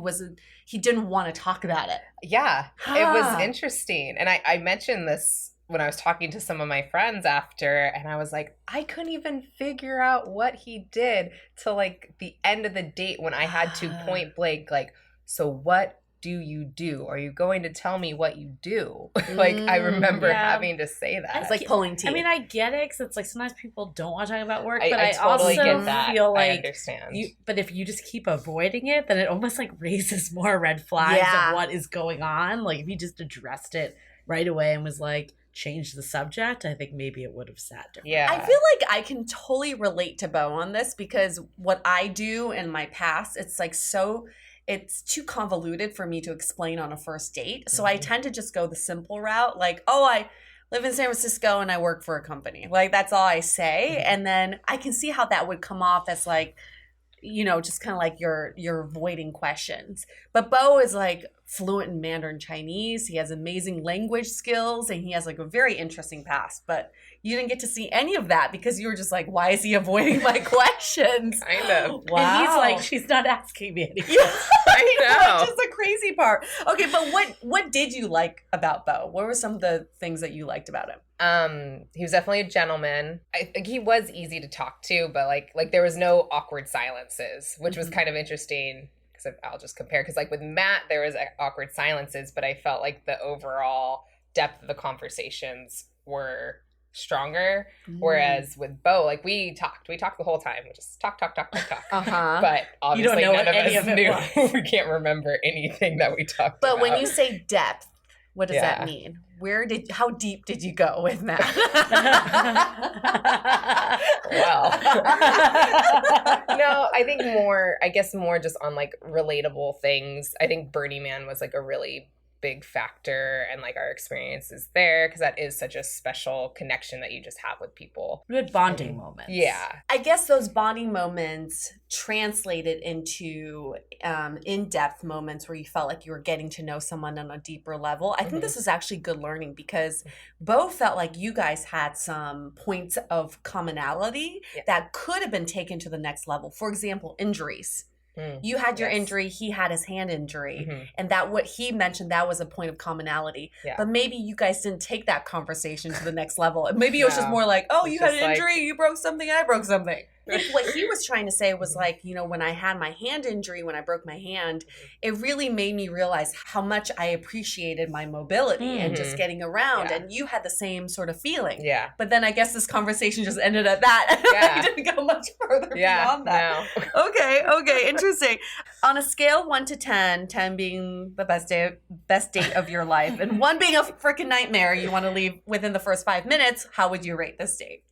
Speaker 3: didn't want to talk about it.
Speaker 4: Yeah, it was interesting. And I mentioned this when I was talking to some of my friends after, and I was like, I couldn't even figure out what he did till like the end of the date, when I had to point blank, like, so what do you do? Are you going to tell me what you do? Like, I remember having to say that.
Speaker 3: It's like pulling teeth.
Speaker 2: I mean, I get it, because it's like sometimes people don't want to talk about work, but
Speaker 4: I
Speaker 2: also
Speaker 4: totally get that.
Speaker 2: feel like
Speaker 4: I understand.
Speaker 2: But if you just keep avoiding it, then it almost like raises more red flags of what is going on. Like, if you just addressed it right away and was like, change the subject, I think maybe it would have sat different.
Speaker 3: I feel like I can totally relate to Beau on this, because what I do in my past, it's too convoluted for me to explain on a first date. So I tend to just go the simple route, like, oh, I live in San Francisco and I work for a company. Like, that's all I say. And then I can see how that would come off as like, you know, just kind of like you're avoiding questions. But Beau is like fluent in Mandarin Chinese. He has amazing language skills, and he has like a very interesting past. But you didn't get to see any of that because you were just like, why is he avoiding my questions?
Speaker 4: Kind of.
Speaker 3: Wow.
Speaker 2: And he's like, she's not asking me anything.
Speaker 4: I know.
Speaker 3: Which is the crazy part. Okay, but what did you like about Beau? What were some of the things that you liked about him?
Speaker 4: He was definitely a gentleman. I think he was easy to talk to, but like there was no awkward silences, which was kind of interesting, because I'll just compare. Because like with Matt, there was awkward silences, but I felt like the overall depth of the conversations were stronger. Whereas with Beau, like we talked the whole time. We just talk. But obviously none of us knew. We can't remember anything that we talked about.
Speaker 3: But when you say depth, what does that mean? How deep did you go with Matt?
Speaker 4: Well, no, I think more just on like relatable things. I think Burning Man was like a really big factor, and like our experiences there, because that is such a special connection that you just have with people.
Speaker 2: We had bonding moments.
Speaker 4: Yeah.
Speaker 3: I guess those bonding moments translated into in-depth moments where you felt like you were getting to know someone on a deeper level. I think this is actually good learning, because Beau felt like you guys had some points of commonality that could have been taken to the next level. For example, injuries. You had your
Speaker 4: Yes.
Speaker 3: injury, he had his hand injury.
Speaker 4: Mhm.
Speaker 3: And that what he mentioned, that was a point of commonality.
Speaker 4: Yeah.
Speaker 3: But maybe you guys didn't take that conversation to the next level. And maybe it was just
Speaker 4: No.
Speaker 3: more like, oh,
Speaker 4: It's
Speaker 3: you had
Speaker 4: just
Speaker 3: an
Speaker 4: like-
Speaker 3: injury, you broke something, I broke something. I think what he was trying to say was like, you know, when I had my hand injury, when I broke my hand, it really made me realize how much I appreciated my mobility and just getting around.
Speaker 4: Yeah.
Speaker 3: And you had the same sort of feeling.
Speaker 4: Yeah.
Speaker 3: But then I guess this conversation just ended at that.
Speaker 4: Yeah.
Speaker 3: I didn't go much further
Speaker 4: Yeah.
Speaker 3: beyond that.
Speaker 4: No.
Speaker 3: Okay, interesting. On a scale 1 to 10, 10 being the best date of your life, and 1 being a freaking nightmare, you want to leave within the first 5 minutes, how would you rate this date?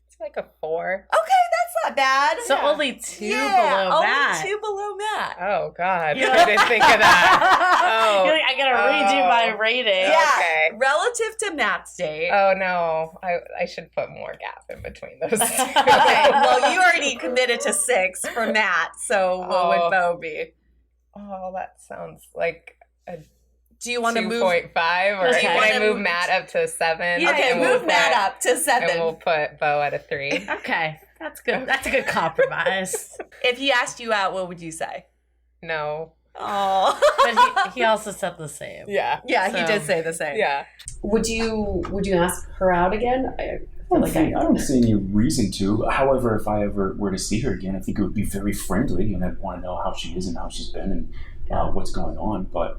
Speaker 4: It's like a 4.
Speaker 3: Okay, that's not bad.
Speaker 2: So only 2
Speaker 3: yeah,
Speaker 2: below
Speaker 3: only
Speaker 2: Matt.
Speaker 3: 2 below Matt.
Speaker 4: Oh God.
Speaker 2: Yeah.
Speaker 4: I didn't think of that. Oh.
Speaker 2: You're like, I gotta redo my rating.
Speaker 3: Yeah,
Speaker 4: Okay.
Speaker 3: relative to Matt's date.
Speaker 4: Oh no. I should put more gap in between those two.
Speaker 3: Okay, well, you already committed to 6 for Matt, so what would
Speaker 4: Oh.
Speaker 3: Beau be?
Speaker 4: Oh, that sounds like a
Speaker 3: Do you want to move?
Speaker 4: 2.5, or
Speaker 2: Okay.
Speaker 4: can
Speaker 3: wanna
Speaker 4: I move
Speaker 3: move-
Speaker 4: Matt up to 7?
Speaker 2: Yeah,
Speaker 3: Okay,
Speaker 4: And we'll
Speaker 3: move Matt
Speaker 4: put-
Speaker 3: up to 7.
Speaker 4: And we'll put Beau at a 3.
Speaker 2: Okay, that's good. That's a good compromise.
Speaker 3: If he asked you out, what would you say?
Speaker 4: No.
Speaker 3: Oh,
Speaker 2: But he also said the same.
Speaker 4: Yeah.
Speaker 3: yeah, he
Speaker 2: So-
Speaker 3: did say the same.
Speaker 4: Yeah.
Speaker 3: Would you ask her out again? I
Speaker 6: I don't see any reason to. However, if I ever were to see her again, I think it would be very friendly, and I'd want to know how she is and how she's been and what's going on. But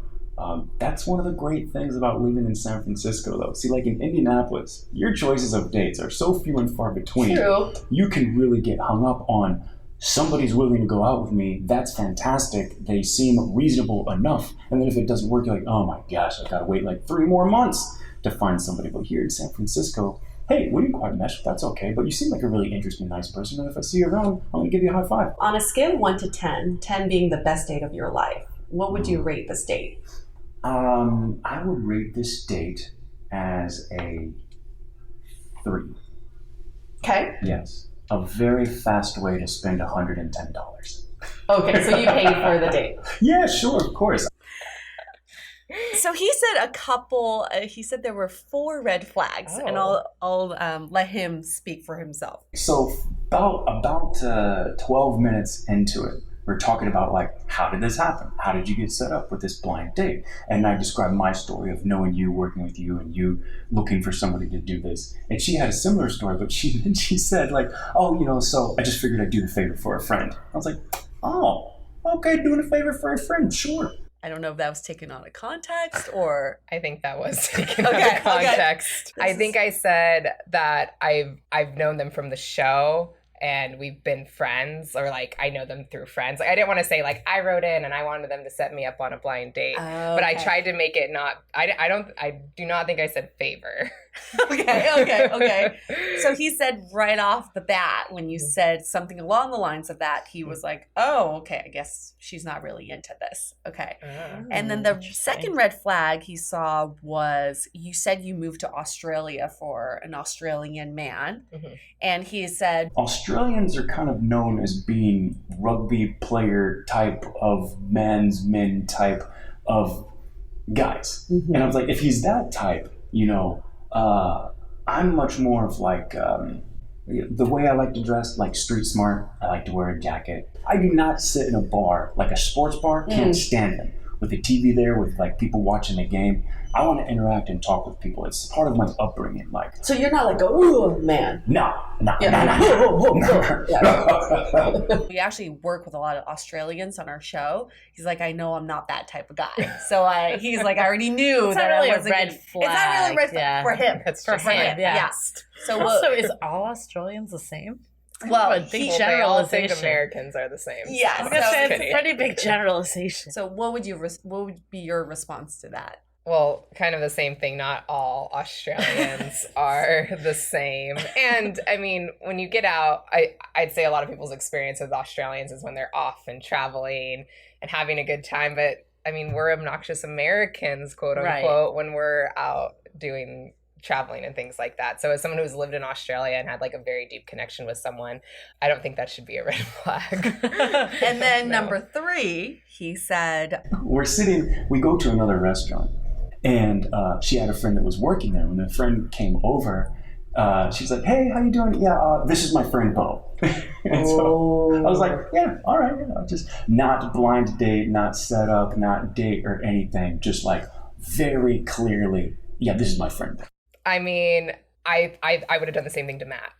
Speaker 6: that's one of the great things about living in San Francisco, though. See, like in Indianapolis, your choices of dates are so few and far between.
Speaker 3: True.
Speaker 6: You can really get hung up on somebody's willing to go out with me. That's fantastic. They seem reasonable enough. And then if it doesn't work, you're like, oh my gosh, I've got to wait like 3 more months to find somebody. But here in San Francisco, hey, we didn't quite mesh. That's okay. But you seem like a really interesting, nice person. And if I see you around, I'm going to give you a high five.
Speaker 3: On a scale of 1 to 10, 10 being the best date of your life, what would you rate this date?
Speaker 6: I would rate this date as a 3.
Speaker 3: Okay.
Speaker 6: Yes. A very fast way to spend $110.
Speaker 3: Okay, so you paid for the date.
Speaker 6: Yeah, sure, of course.
Speaker 3: So he said a couple. He said there were 4 red flags, and I'll let him speak for himself.
Speaker 6: So about 12 minutes into it, we're talking about like, how did this happen? How did you get set up with this blind date? And I described my story of knowing you, working with you, and you looking for somebody to do this. And she had a similar story, but she said like, oh, so I just figured I'd do the favor for a friend. I was like, oh, okay, doing a favor for a friend, sure.
Speaker 3: I don't know if that was taken out of context or.
Speaker 4: I think that was taken
Speaker 3: Okay,
Speaker 4: out of context.
Speaker 3: okay.
Speaker 4: I think I said that I've known them from the show and we've been friends, or like I know them through friends. Like I didn't want to say like I wrote in and I wanted them to set me up on a blind date, but I tried to make it not. I do not think I said favor.
Speaker 3: Okay. So he said right off the bat, when you said something along the lines of that, he was like, oh, okay, I guess she's not really into this. Okay. And then the second red flag he saw was you said you moved to Australia for an Australian man.
Speaker 4: Mhm.
Speaker 3: And he said,
Speaker 6: Australians are kind of known as being rugby player type of men type of guys.
Speaker 3: Mhm.
Speaker 6: And I was like, if he's that type, I'm much more of like the way I like to dress, like street smart. I like to wear a jacket. I do not sit in a bar, like a sports bar, can't stand them. With the TV there, with like people watching the game. I want to interact and talk with people. It's part of my upbringing. Like,
Speaker 3: so you're not like a ooh man.
Speaker 6: no.
Speaker 3: We actually work with a lot of Australians on our show. He's like, I know I'm not that type of guy. So he's like, I already knew
Speaker 2: It's
Speaker 3: that
Speaker 2: not really
Speaker 3: I
Speaker 2: a
Speaker 3: wasn't
Speaker 2: red
Speaker 3: It's not really a red
Speaker 2: flag,
Speaker 3: flag
Speaker 2: yeah.
Speaker 3: for him.
Speaker 4: That's
Speaker 3: for
Speaker 4: just
Speaker 3: him.
Speaker 4: it.
Speaker 3: Yeah. So
Speaker 2: So is all Australians the same?
Speaker 3: well,
Speaker 2: a big
Speaker 3: he-
Speaker 4: They all think
Speaker 2: generalization.
Speaker 4: Americans are the same.
Speaker 3: Yeah,
Speaker 2: I'm
Speaker 3: so-
Speaker 2: gonna say it's
Speaker 4: kidding.
Speaker 2: a pretty big generalization.
Speaker 3: So what would be your response to that?
Speaker 4: Well, kind of the same thing. Not all Australians are the same. And I mean, when you get out, I'd say a lot of people's experience with Australians is when they're off and traveling and having a good time. But I mean, we're obnoxious Americans, quote unquote, when we're out doing traveling and things like that. So as someone who's lived in Australia and had like a very deep connection with someone, I don't think that should be a red flag.
Speaker 3: And then
Speaker 4: No.
Speaker 3: number 3, he said,
Speaker 6: we go to another restaurant, and she had a friend that was working there. When the friend came over, she's like, hey, how you doing? Yeah, this is my friend Beau. And so I was like, yeah, all right. Yeah. Just not blind date, not set up, not date or anything. Just like very clearly, yeah, this is my friend.
Speaker 4: I mean, I would have done the same thing to Matt.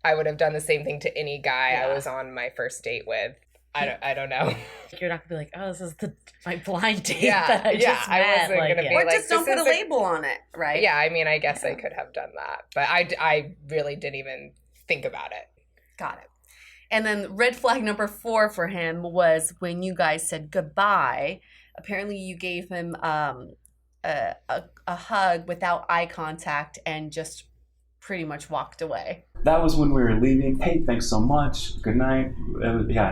Speaker 4: I would have done the same thing to any guy I was on my first date with. I don't know.
Speaker 2: You're not gonna be like, oh, this is my blind date
Speaker 4: Yeah,
Speaker 2: that I just met.
Speaker 4: I wasn't gonna be
Speaker 3: Or
Speaker 4: like,
Speaker 3: just don't put a label on it, right?
Speaker 4: Yeah, I mean, I guess I could have done that, but I really didn't even think about it.
Speaker 3: Got it. And then red flag number 4 for him was when you guys said goodbye. Apparently, you gave him a hug without eye contact and just pretty much walked away.
Speaker 6: That was when we were leaving. Hey, thanks so much. Good night.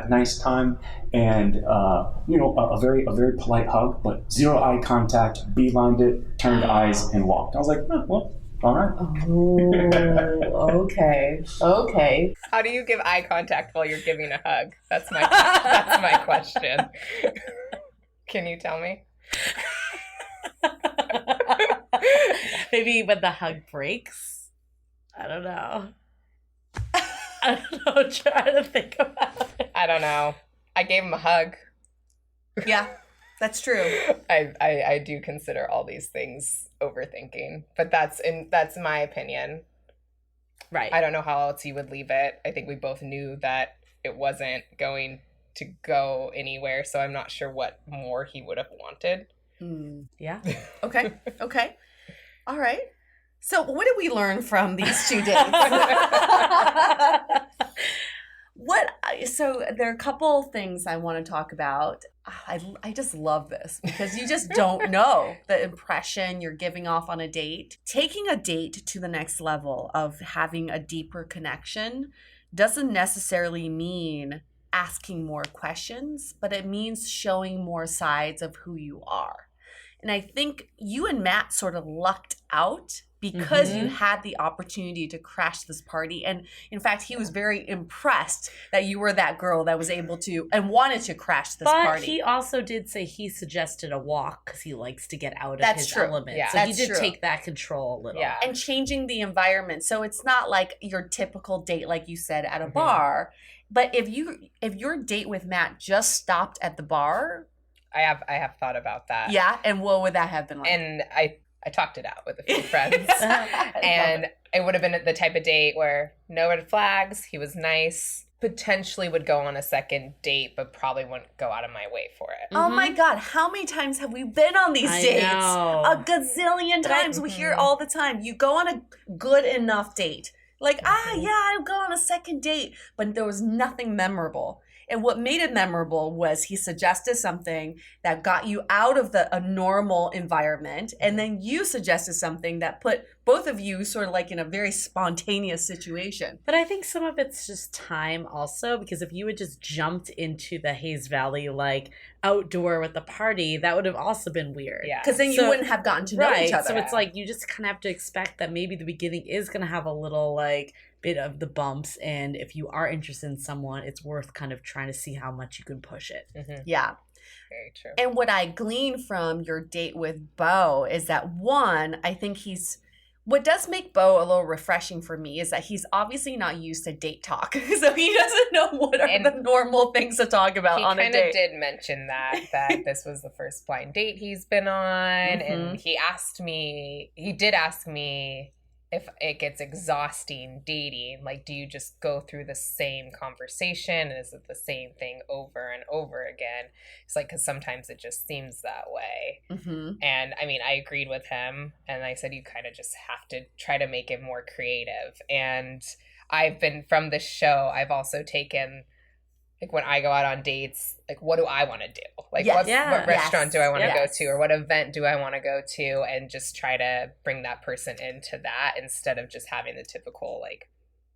Speaker 6: Nice time. And a very polite hug, but zero eye contact. Beelined it, turned eyes, and walked. I was like, oh, well, all right.
Speaker 3: Oh, okay. Okay.
Speaker 4: How do you give eye contact while you're giving a hug? That's my question. Can you tell me?
Speaker 2: Maybe when the hug breaks. I don't know. I don't know. Try to think about it.
Speaker 4: I don't know. I gave him a hug.
Speaker 3: Yeah, that's true.
Speaker 4: I do consider all these things overthinking, but that's my opinion.
Speaker 2: Right.
Speaker 4: I don't know how else you would leave it. I think we both knew that it wasn't going to go anywhere, so I'm not sure what more he would have wanted.
Speaker 2: Yeah.
Speaker 3: Okay. All right. So what did we learn from these 2 dates? So there are a couple things I want to talk about. I just love this because you just don't know the impression you're giving off on a date. Taking a date to the next level of having a deeper connection doesn't necessarily mean asking more questions, but it means showing more sides of who you are. And I think you and Matt sort of lucked out because you had the opportunity to crash this party. And in fact, he was very impressed that you were that girl that was able to and wanted to crash this party.
Speaker 2: But he also did say he suggested a walk because he likes to get out of his
Speaker 3: true.
Speaker 2: element.
Speaker 4: Yeah.
Speaker 2: So
Speaker 3: That's
Speaker 2: he did
Speaker 3: true.
Speaker 2: take that control a little.
Speaker 4: Yeah.
Speaker 3: And changing the environment. So it's not like your typical date, like you said, at a bar. But if your date with Matt just stopped at the bar.
Speaker 4: I have thought about that.
Speaker 3: Yeah. And what would that have been like?
Speaker 4: And I talked it out with a few friends. And it would have been the type of date where no red flags, he was nice, potentially would go on a second date, but probably wouldn't go out of my way for it.
Speaker 3: Oh my God, how many times have we been on these dates?
Speaker 2: know.
Speaker 3: A gazillion times. We hear it all the time. You go on a good enough date. Like, I'll go on a second date. But there was nothing memorable. And what made it memorable was he suggested something that got you out of a normal environment. And then you suggested something that put both of you sort of like in a very spontaneous situation.
Speaker 2: But I think some of it's just time also, because if you had just jumped into the Hayes Valley, like outdoor with the party, that would have also been weird.
Speaker 4: Yeah.
Speaker 3: Because then you wouldn't have gotten to know each other.
Speaker 2: So it's like you just kind of have to expect that maybe the beginning is going to have a little like bit of the bumps. And if you are interested in someone, it's worth kind of trying to see how much you can push it.
Speaker 3: Yeah.
Speaker 4: Very true.
Speaker 3: And what I glean from your date with Beau is that one, I think what does make Beau a little refreshing for me is that he's obviously not used to date talk. So he doesn't know what are the normal things to talk about on a date.
Speaker 4: He kind of did mention that this was the first blind date he's been on. And he did ask me if it gets exhausting dating. Like, do you just go through the same conversation? Is it the same thing over and over again? It's like, because sometimes it just seems that way. And I mean, I agreed with him. And I said, you kind of just have to try to make it more creative. And from the show, I've also taken, like, when I go out on dates, like, what do I want to do? Like, what restaurant do I want to go to? Or what event do I want to go to? And just try to bring that person into that instead of just having the typical, like,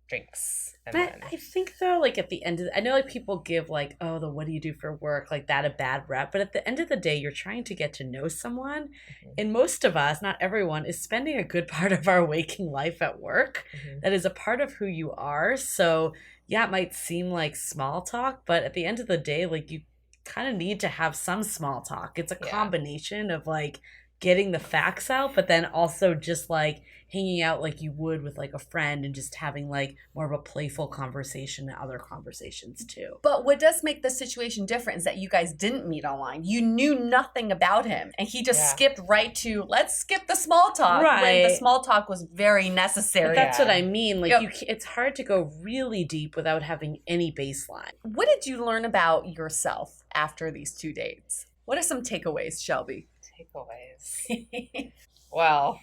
Speaker 4: drinks.
Speaker 2: But I think, though, like, at the end of I know, like, people give, like, oh, the what do you do for work, like, that a bad rep. But at the end of the day, you're trying to get to know someone. And most of us, not everyone, is spending a good part of our waking life at work. That is a part of who you are. So yeah, it might seem like small talk, but at the end of the day, like, you kind of need to have some small talk. It's a combination of like getting the facts out, but then also just like hanging out like you would with like a friend and just having like more of a playful conversation and other conversations too.
Speaker 3: But what does make this situation different is that you guys didn't meet online. You knew nothing about him, and he just skipped right to, let's skip the small talk.
Speaker 2: Right.
Speaker 3: When the small talk was very necessary.
Speaker 2: But that's what I mean. Like it's hard to go really deep without having any baseline.
Speaker 3: What did you learn about yourself after these 2 dates? What are some takeaways, Shelby?
Speaker 4: Takeaways. Well,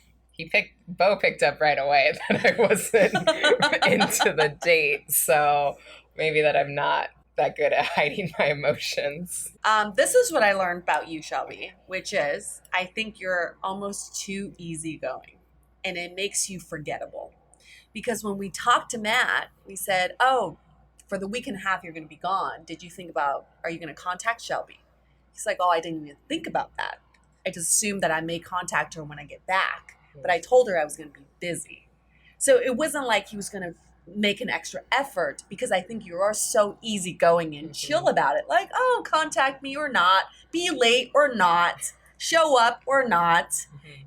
Speaker 4: Beau picked up right away that I wasn't into the date, so maybe that I'm not that good at hiding my emotions.
Speaker 3: This is what I learned about you, Shelby, which is I think you're almost too easygoing, and it makes you forgettable. Because when we talked to Matt, we said, oh, for the week and a half you're going to be gone. Did you think about, are you going to contact Shelby? He's like, oh, I didn't even think about that. I just assumed that I may contact her when I get back. But I told her I was going to be busy. So it wasn't like he was going to make an extra effort, because I think you are so easygoing and chill about it. Like, oh, contact me or not, be late or not, show up or not.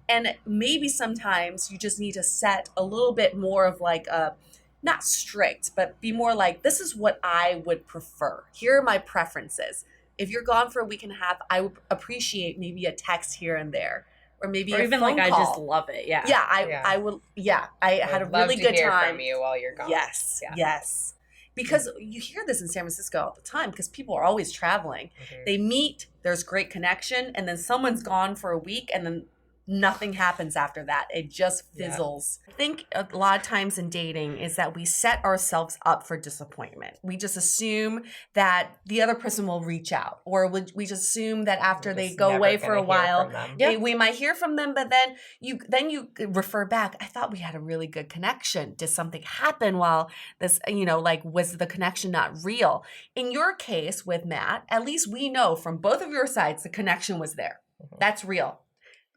Speaker 3: And maybe sometimes you just need to set a little bit more of like a, not strict, but be more like, this is what I would prefer. Here are my preferences. If you're gone for a week and a half, I would appreciate maybe a text here and there. Or maybe
Speaker 2: or
Speaker 3: a
Speaker 2: even
Speaker 3: phone
Speaker 2: like
Speaker 3: call.
Speaker 2: I just love it. Yeah.
Speaker 3: Yeah, I will. Yeah, I had a really good
Speaker 4: hear
Speaker 3: time.
Speaker 4: From you while you're gone.
Speaker 3: Yes, yes. Because you hear this in San Francisco all the time, because people are always traveling. They meet, there's great connection, and then someone's gone for a week, and then nothing happens after that. It just fizzles. I think a lot of times in dating is that we set ourselves up for disappointment. We just assume that the other person will reach out, or we just assume that after they go away for a while, we might hear from them, but then you refer back. I thought we had a really good connection. Did something happen while this, like, was the connection not real? In your case with Matt, at least we know from both of your sides, the connection was there. That's real.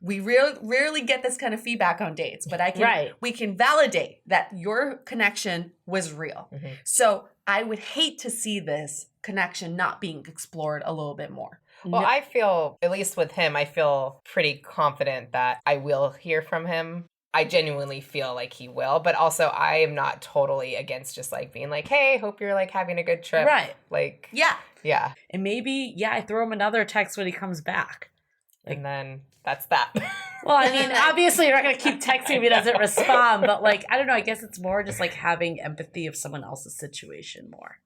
Speaker 3: We rarely get this kind of feedback on dates, but we can validate that your connection was real. So I would hate to see this connection not being explored a little bit more.
Speaker 4: Well, I feel, at least with him, I feel pretty confident that I will hear from him. I genuinely feel like he will, but also I am not totally against just like being like, hey, hope you're like having a good trip.
Speaker 2: Right.
Speaker 4: Like,
Speaker 2: yeah. And maybe, I throw him another text when he comes back.
Speaker 4: And then that's that.
Speaker 2: Well, I mean, obviously you're not going to keep texting if he doesn't respond, but like, I don't know, I guess it's more just like having empathy of someone else's situation more.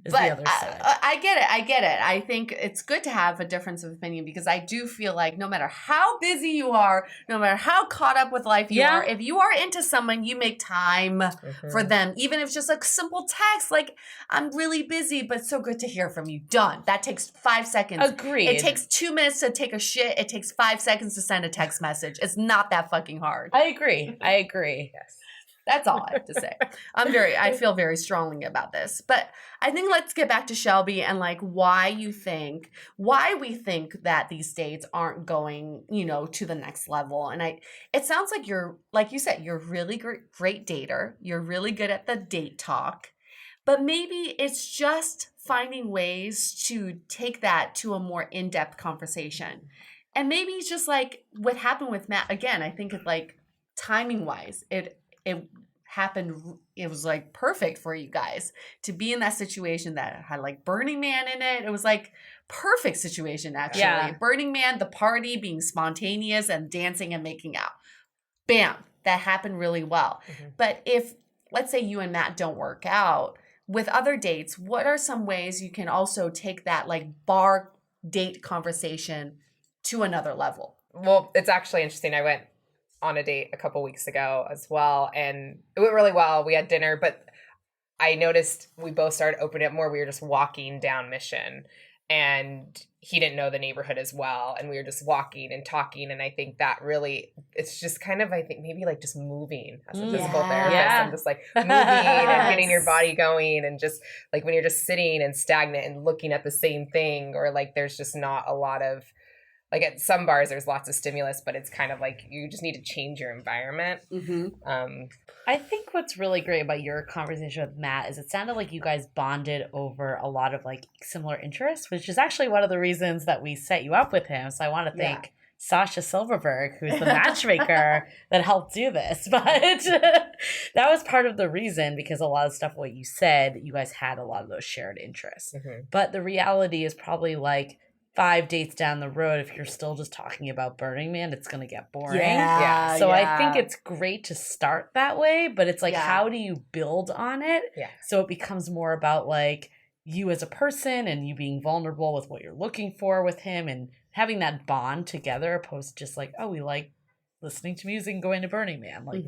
Speaker 2: But the other side.
Speaker 3: I get it. I think it's good to have a difference of opinion, because I do feel like no matter how busy you are, no matter how caught up with life you are, if you are into someone, you make time for them. Even if it's just a simple text, like, I'm really busy, but so good to hear from you. Done. That takes 5 seconds.
Speaker 2: Agreed.
Speaker 3: It takes 2 minutes to take a shit. It takes 5 seconds to send a text message. It's not that fucking hard.
Speaker 2: I agree. Yes.
Speaker 3: That's all I have to say. I feel very strongly about this. But I think let's get back to Shelby and like why we think that these dates aren't going, to the next level. And it sounds like you're, like you said, you're really great dater. You're really good at the date talk. But maybe it's just finding ways to take that to a more in-depth conversation. And maybe it's just like what happened with Matt. Again, I think it's like timing-wise, it happened, it was like perfect for you guys to be in that situation that had like Burning Man in it. It was like perfect situation, actually. Yeah. Burning Man, the party, being spontaneous and dancing and making out. Bam, that happened really well. But if, let's say you and Matt don't work out, with other dates, what are some ways you can also take that like bar date conversation to another level?
Speaker 4: Well, it's actually interesting. I went on a date a couple weeks ago as well, and it went really well. We had dinner, but I noticed we both started opening up more. We were just walking down Mission, and he didn't know the neighborhood as well, and we were just walking and talking, and I think that really, it's just kind of, I think maybe like just moving as a physical therapist and just like moving and getting your body going, and just like when you're just sitting and stagnant and looking at the same thing, or like there's just not a lot of, like at some bars, there's lots of stimulus, but it's kind of like you just need to change your environment.
Speaker 2: I think what's really great about your conversation with Matt is it sounded like you guys bonded over a lot of like similar interests, which is actually one of the reasons that we set you up with him. So I want to thank Sasha Silverberg, who's the matchmaker that helped do this. But that was part of the reason, because a lot of stuff, what you said, you guys had a lot of those shared interests. But the reality is probably like 5 dates down the road, if you're still just talking about Burning Man, it's going to get boring. So I think it's great to start that way, but it's like, how do you build on it? So it becomes more about like you as a person and you being vulnerable with what you're looking for with him and having that bond together, opposed to just like, oh, we like listening to music and going to Burning Man. Like,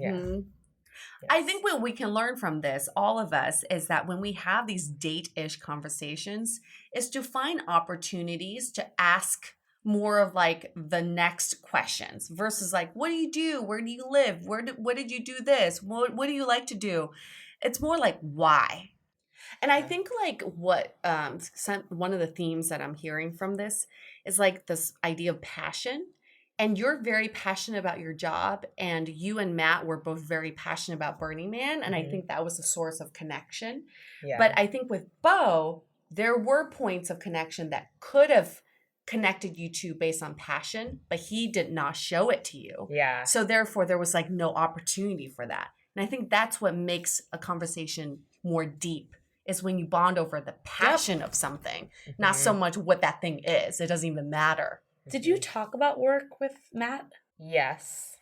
Speaker 1: I think what we can learn from this, all of us, is that when we have these date-ish conversations, is to find opportunities to ask more of like the next questions versus like, what do you do? Where do you live? What did you do this? What do you like to do? It's more like why. And I think like what one of the themes that I'm hearing from this is like this idea of passion. And you're very passionate about your job, and you and Matt were both very passionate about Burning Man, and I think that was a source of connection. But I think with Beau, there were points of connection that could have connected you two based on passion, but he did not show it to you. So therefore, there was like no opportunity for that. And I think that's what makes a conversation more deep, is when you bond over the passion of something, not so much what that thing is. It doesn't even matter.
Speaker 2: Did you talk about work with Matt?
Speaker 4: Yes.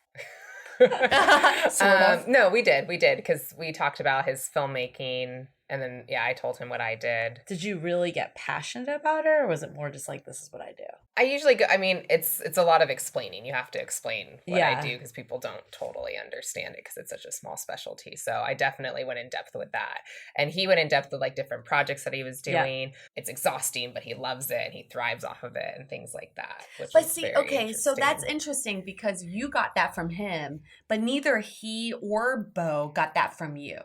Speaker 1: Sort of.
Speaker 4: No, we did, because we talked about his filmmaking, and then I told him what I did.
Speaker 2: Did you really get passionate about her, or was it more just like, this is what I do?
Speaker 4: I usually go, I mean, it's a lot of explaining. You have to explain what I do, because people don't totally understand it, because it's such a small specialty. So I definitely went in depth with that. And he went in depth with like different projects that he was doing. It's exhausting, but he loves it and he thrives off of it and things like that.
Speaker 1: But see, okay, so that's interesting, because you got that from him, but neither he or Beau got that from you.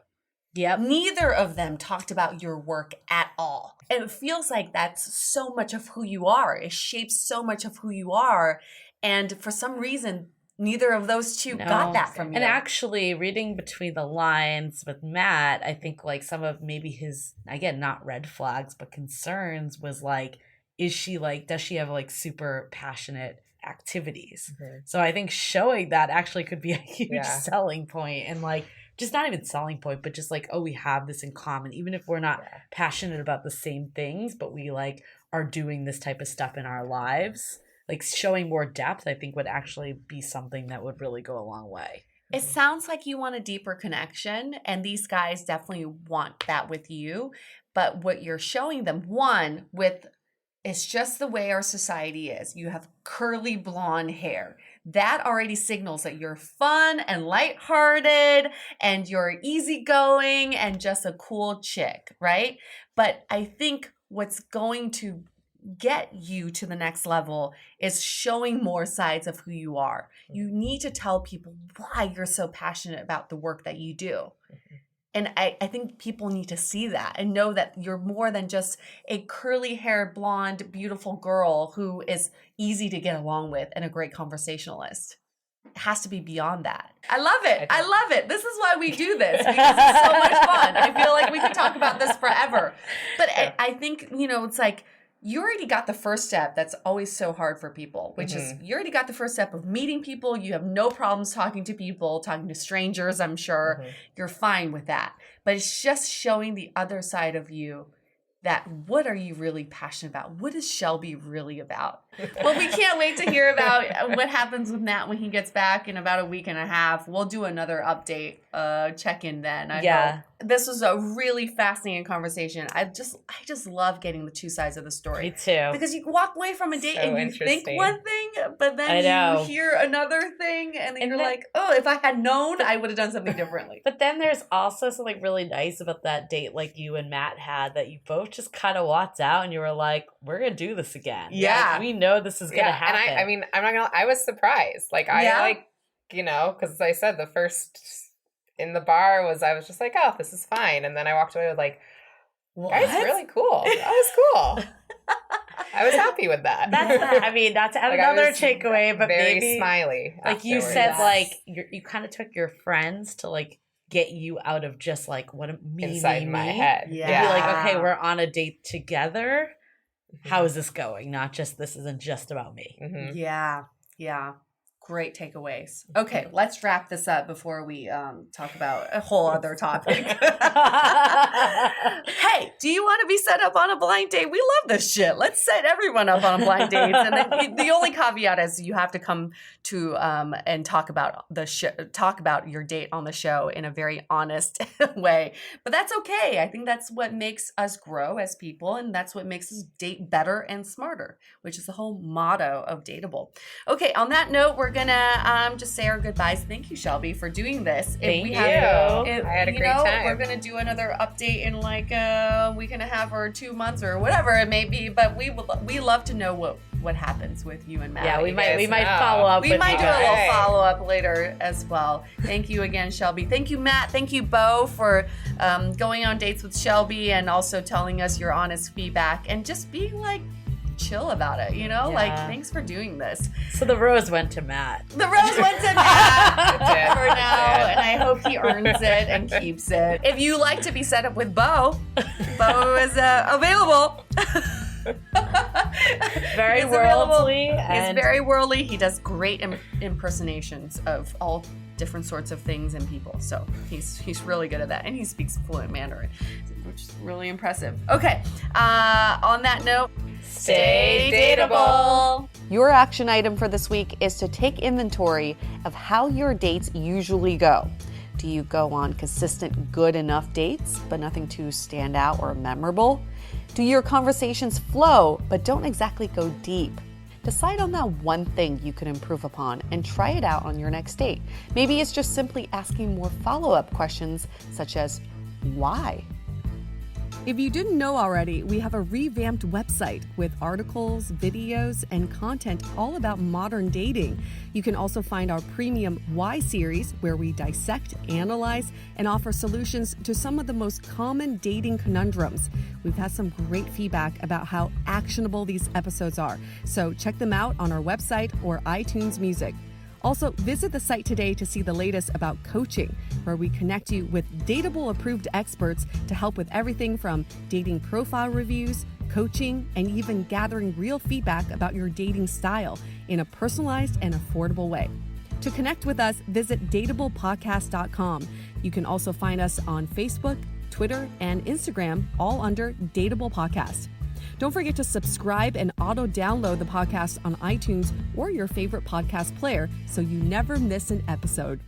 Speaker 1: Neither of them talked about your work at all. And it feels like that's so much of who you are. It shapes so much of who you are. And for some reason, neither of those two got that from you.
Speaker 2: And actually, reading between the lines with Matt, I think like some of maybe his, again, not red flags, but concerns was like, does she have like super passionate activities? So I think showing that actually could be a huge selling point, and like, just not even selling point, but just like, oh, we have this in common, even if we're not passionate about the same things, but we like are doing this type of stuff in our lives. Like showing more depth, I think would actually be something that would really go a long way.
Speaker 1: It sounds like you want a deeper connection, and these guys definitely want that with you. But what you're showing them, one, it's just the way our society is. You have curly blonde hair. That already signals that you're fun and lighthearted and you're easygoing and just a cool chick, right? But I think what's going to get you to the next level is showing more sides of who you are. You need to tell people why you're so passionate about the work that you do. And I think people need to see that and know that you're more than just a curly-haired, blonde, beautiful girl who is easy to get along with and a great conversationalist. It has to be beyond that. I love it. I love it. This is why we do this, because it's so much fun. I feel like we could talk about this forever. But I think, it's like, you already got the first step that's always so hard for people, which is you already got the first step of meeting people. You have no problems talking to people, talking to strangers, I'm sure. You're fine with that. But it's just showing the other side of you, that what are you really passionate about? What is Shelby really about? Well, we can't wait to hear about what happens with Matt when he gets back in about a week and a half. We'll do another update, check in then. I hope. This was a really fascinating conversation. I just love getting the two sides of the story.
Speaker 2: Me too.
Speaker 1: Because you walk away from a date and you think one thing, but then you hear another thing, and then you're like, oh, if I had known, I would have done something differently.
Speaker 2: But then there's also something really nice about that date like you and Matt had, that you both just kind of walked out and you were like, we're going to do this again.
Speaker 1: Yeah.
Speaker 2: Like, we know this is going to happen.
Speaker 4: And I mean, I'm not going to, I was surprised. Like, because I said the first in the bar I was just like, oh, this is fine. And then I walked away with like, that's really cool. That was cool. I was happy with that.
Speaker 2: That's another takeaway, but
Speaker 4: very
Speaker 2: maybe
Speaker 4: smiley.
Speaker 2: Like you said, like you kind of took your friends to like get you out of just like what
Speaker 4: inside my head.
Speaker 2: Yeah. Be like, okay, we're on a date together. How is this going? Not just, this isn't just about me.
Speaker 1: Yeah.
Speaker 3: Yeah. Great takeaways. Okay, let's wrap this up before we talk about a whole other topic. Hey, do you want to be set up on a blind date? We love this shit. Let's set everyone up on blind dates. And then the only caveat is you have to come to and talk about your date on the show in a very honest way. But that's okay. I think that's what makes us grow as people, and that's what makes us date better and smarter, which is the whole motto of Dateable. Okay, on that note, we're gonna just say our goodbyes. Thank you, Shelby, for doing this.
Speaker 4: Thank you. I had a great time.
Speaker 3: We're gonna do another update in like a week and a half or 2 months or whatever it may be. But we love to know what happens with you and Matt.
Speaker 2: Yeah, we might follow up.
Speaker 3: We might do a little follow up later as well. Thank you again, Shelby. Thank you, Matt. Thank you, Beau, for going on dates with Shelby and also telling us your honest feedback and just being like chill about it, like thanks for doing this.
Speaker 2: So the rose went to Matt.
Speaker 3: The rose went to Matt for now, and I hope he earns it and keeps it. If you like to be set up with Beau, Beau is available.
Speaker 2: Very worldly.
Speaker 3: He's very worldly. He does great impersonations of all different sorts of things and people. So he's really good at that, and he speaks fluent Mandarin, which is really impressive. Okay, on that note,
Speaker 2: stay dateable.
Speaker 3: Your action item for this week is to take inventory of how your dates usually go. Do you go on consistent, good enough dates, but nothing too stand out or memorable? Do your conversations flow, but don't exactly go deep? Decide on that one thing you could improve upon and try it out on your next date. Maybe it's just simply asking more follow-up questions, such as, why?
Speaker 1: If you didn't know already, we have a revamped website with articles, videos, and content all about modern dating. You can also find our premium Why series, where we dissect, analyze, and offer solutions to some of the most common dating conundrums. We've had some great feedback about how actionable these episodes are, so check them out on our website or iTunes Music. Also, visit the site today to see the latest about coaching, where we connect you with Dateable-approved experts to help with everything from dating profile reviews, coaching, and even gathering real feedback about your dating style in a personalized and affordable way. To connect with us, visit dateablepodcast.com. You can also find us on Facebook, Twitter, and Instagram, all under Dateable Podcast. Don't forget to subscribe and auto-download the podcast on iTunes or your favorite podcast player so you never miss an episode.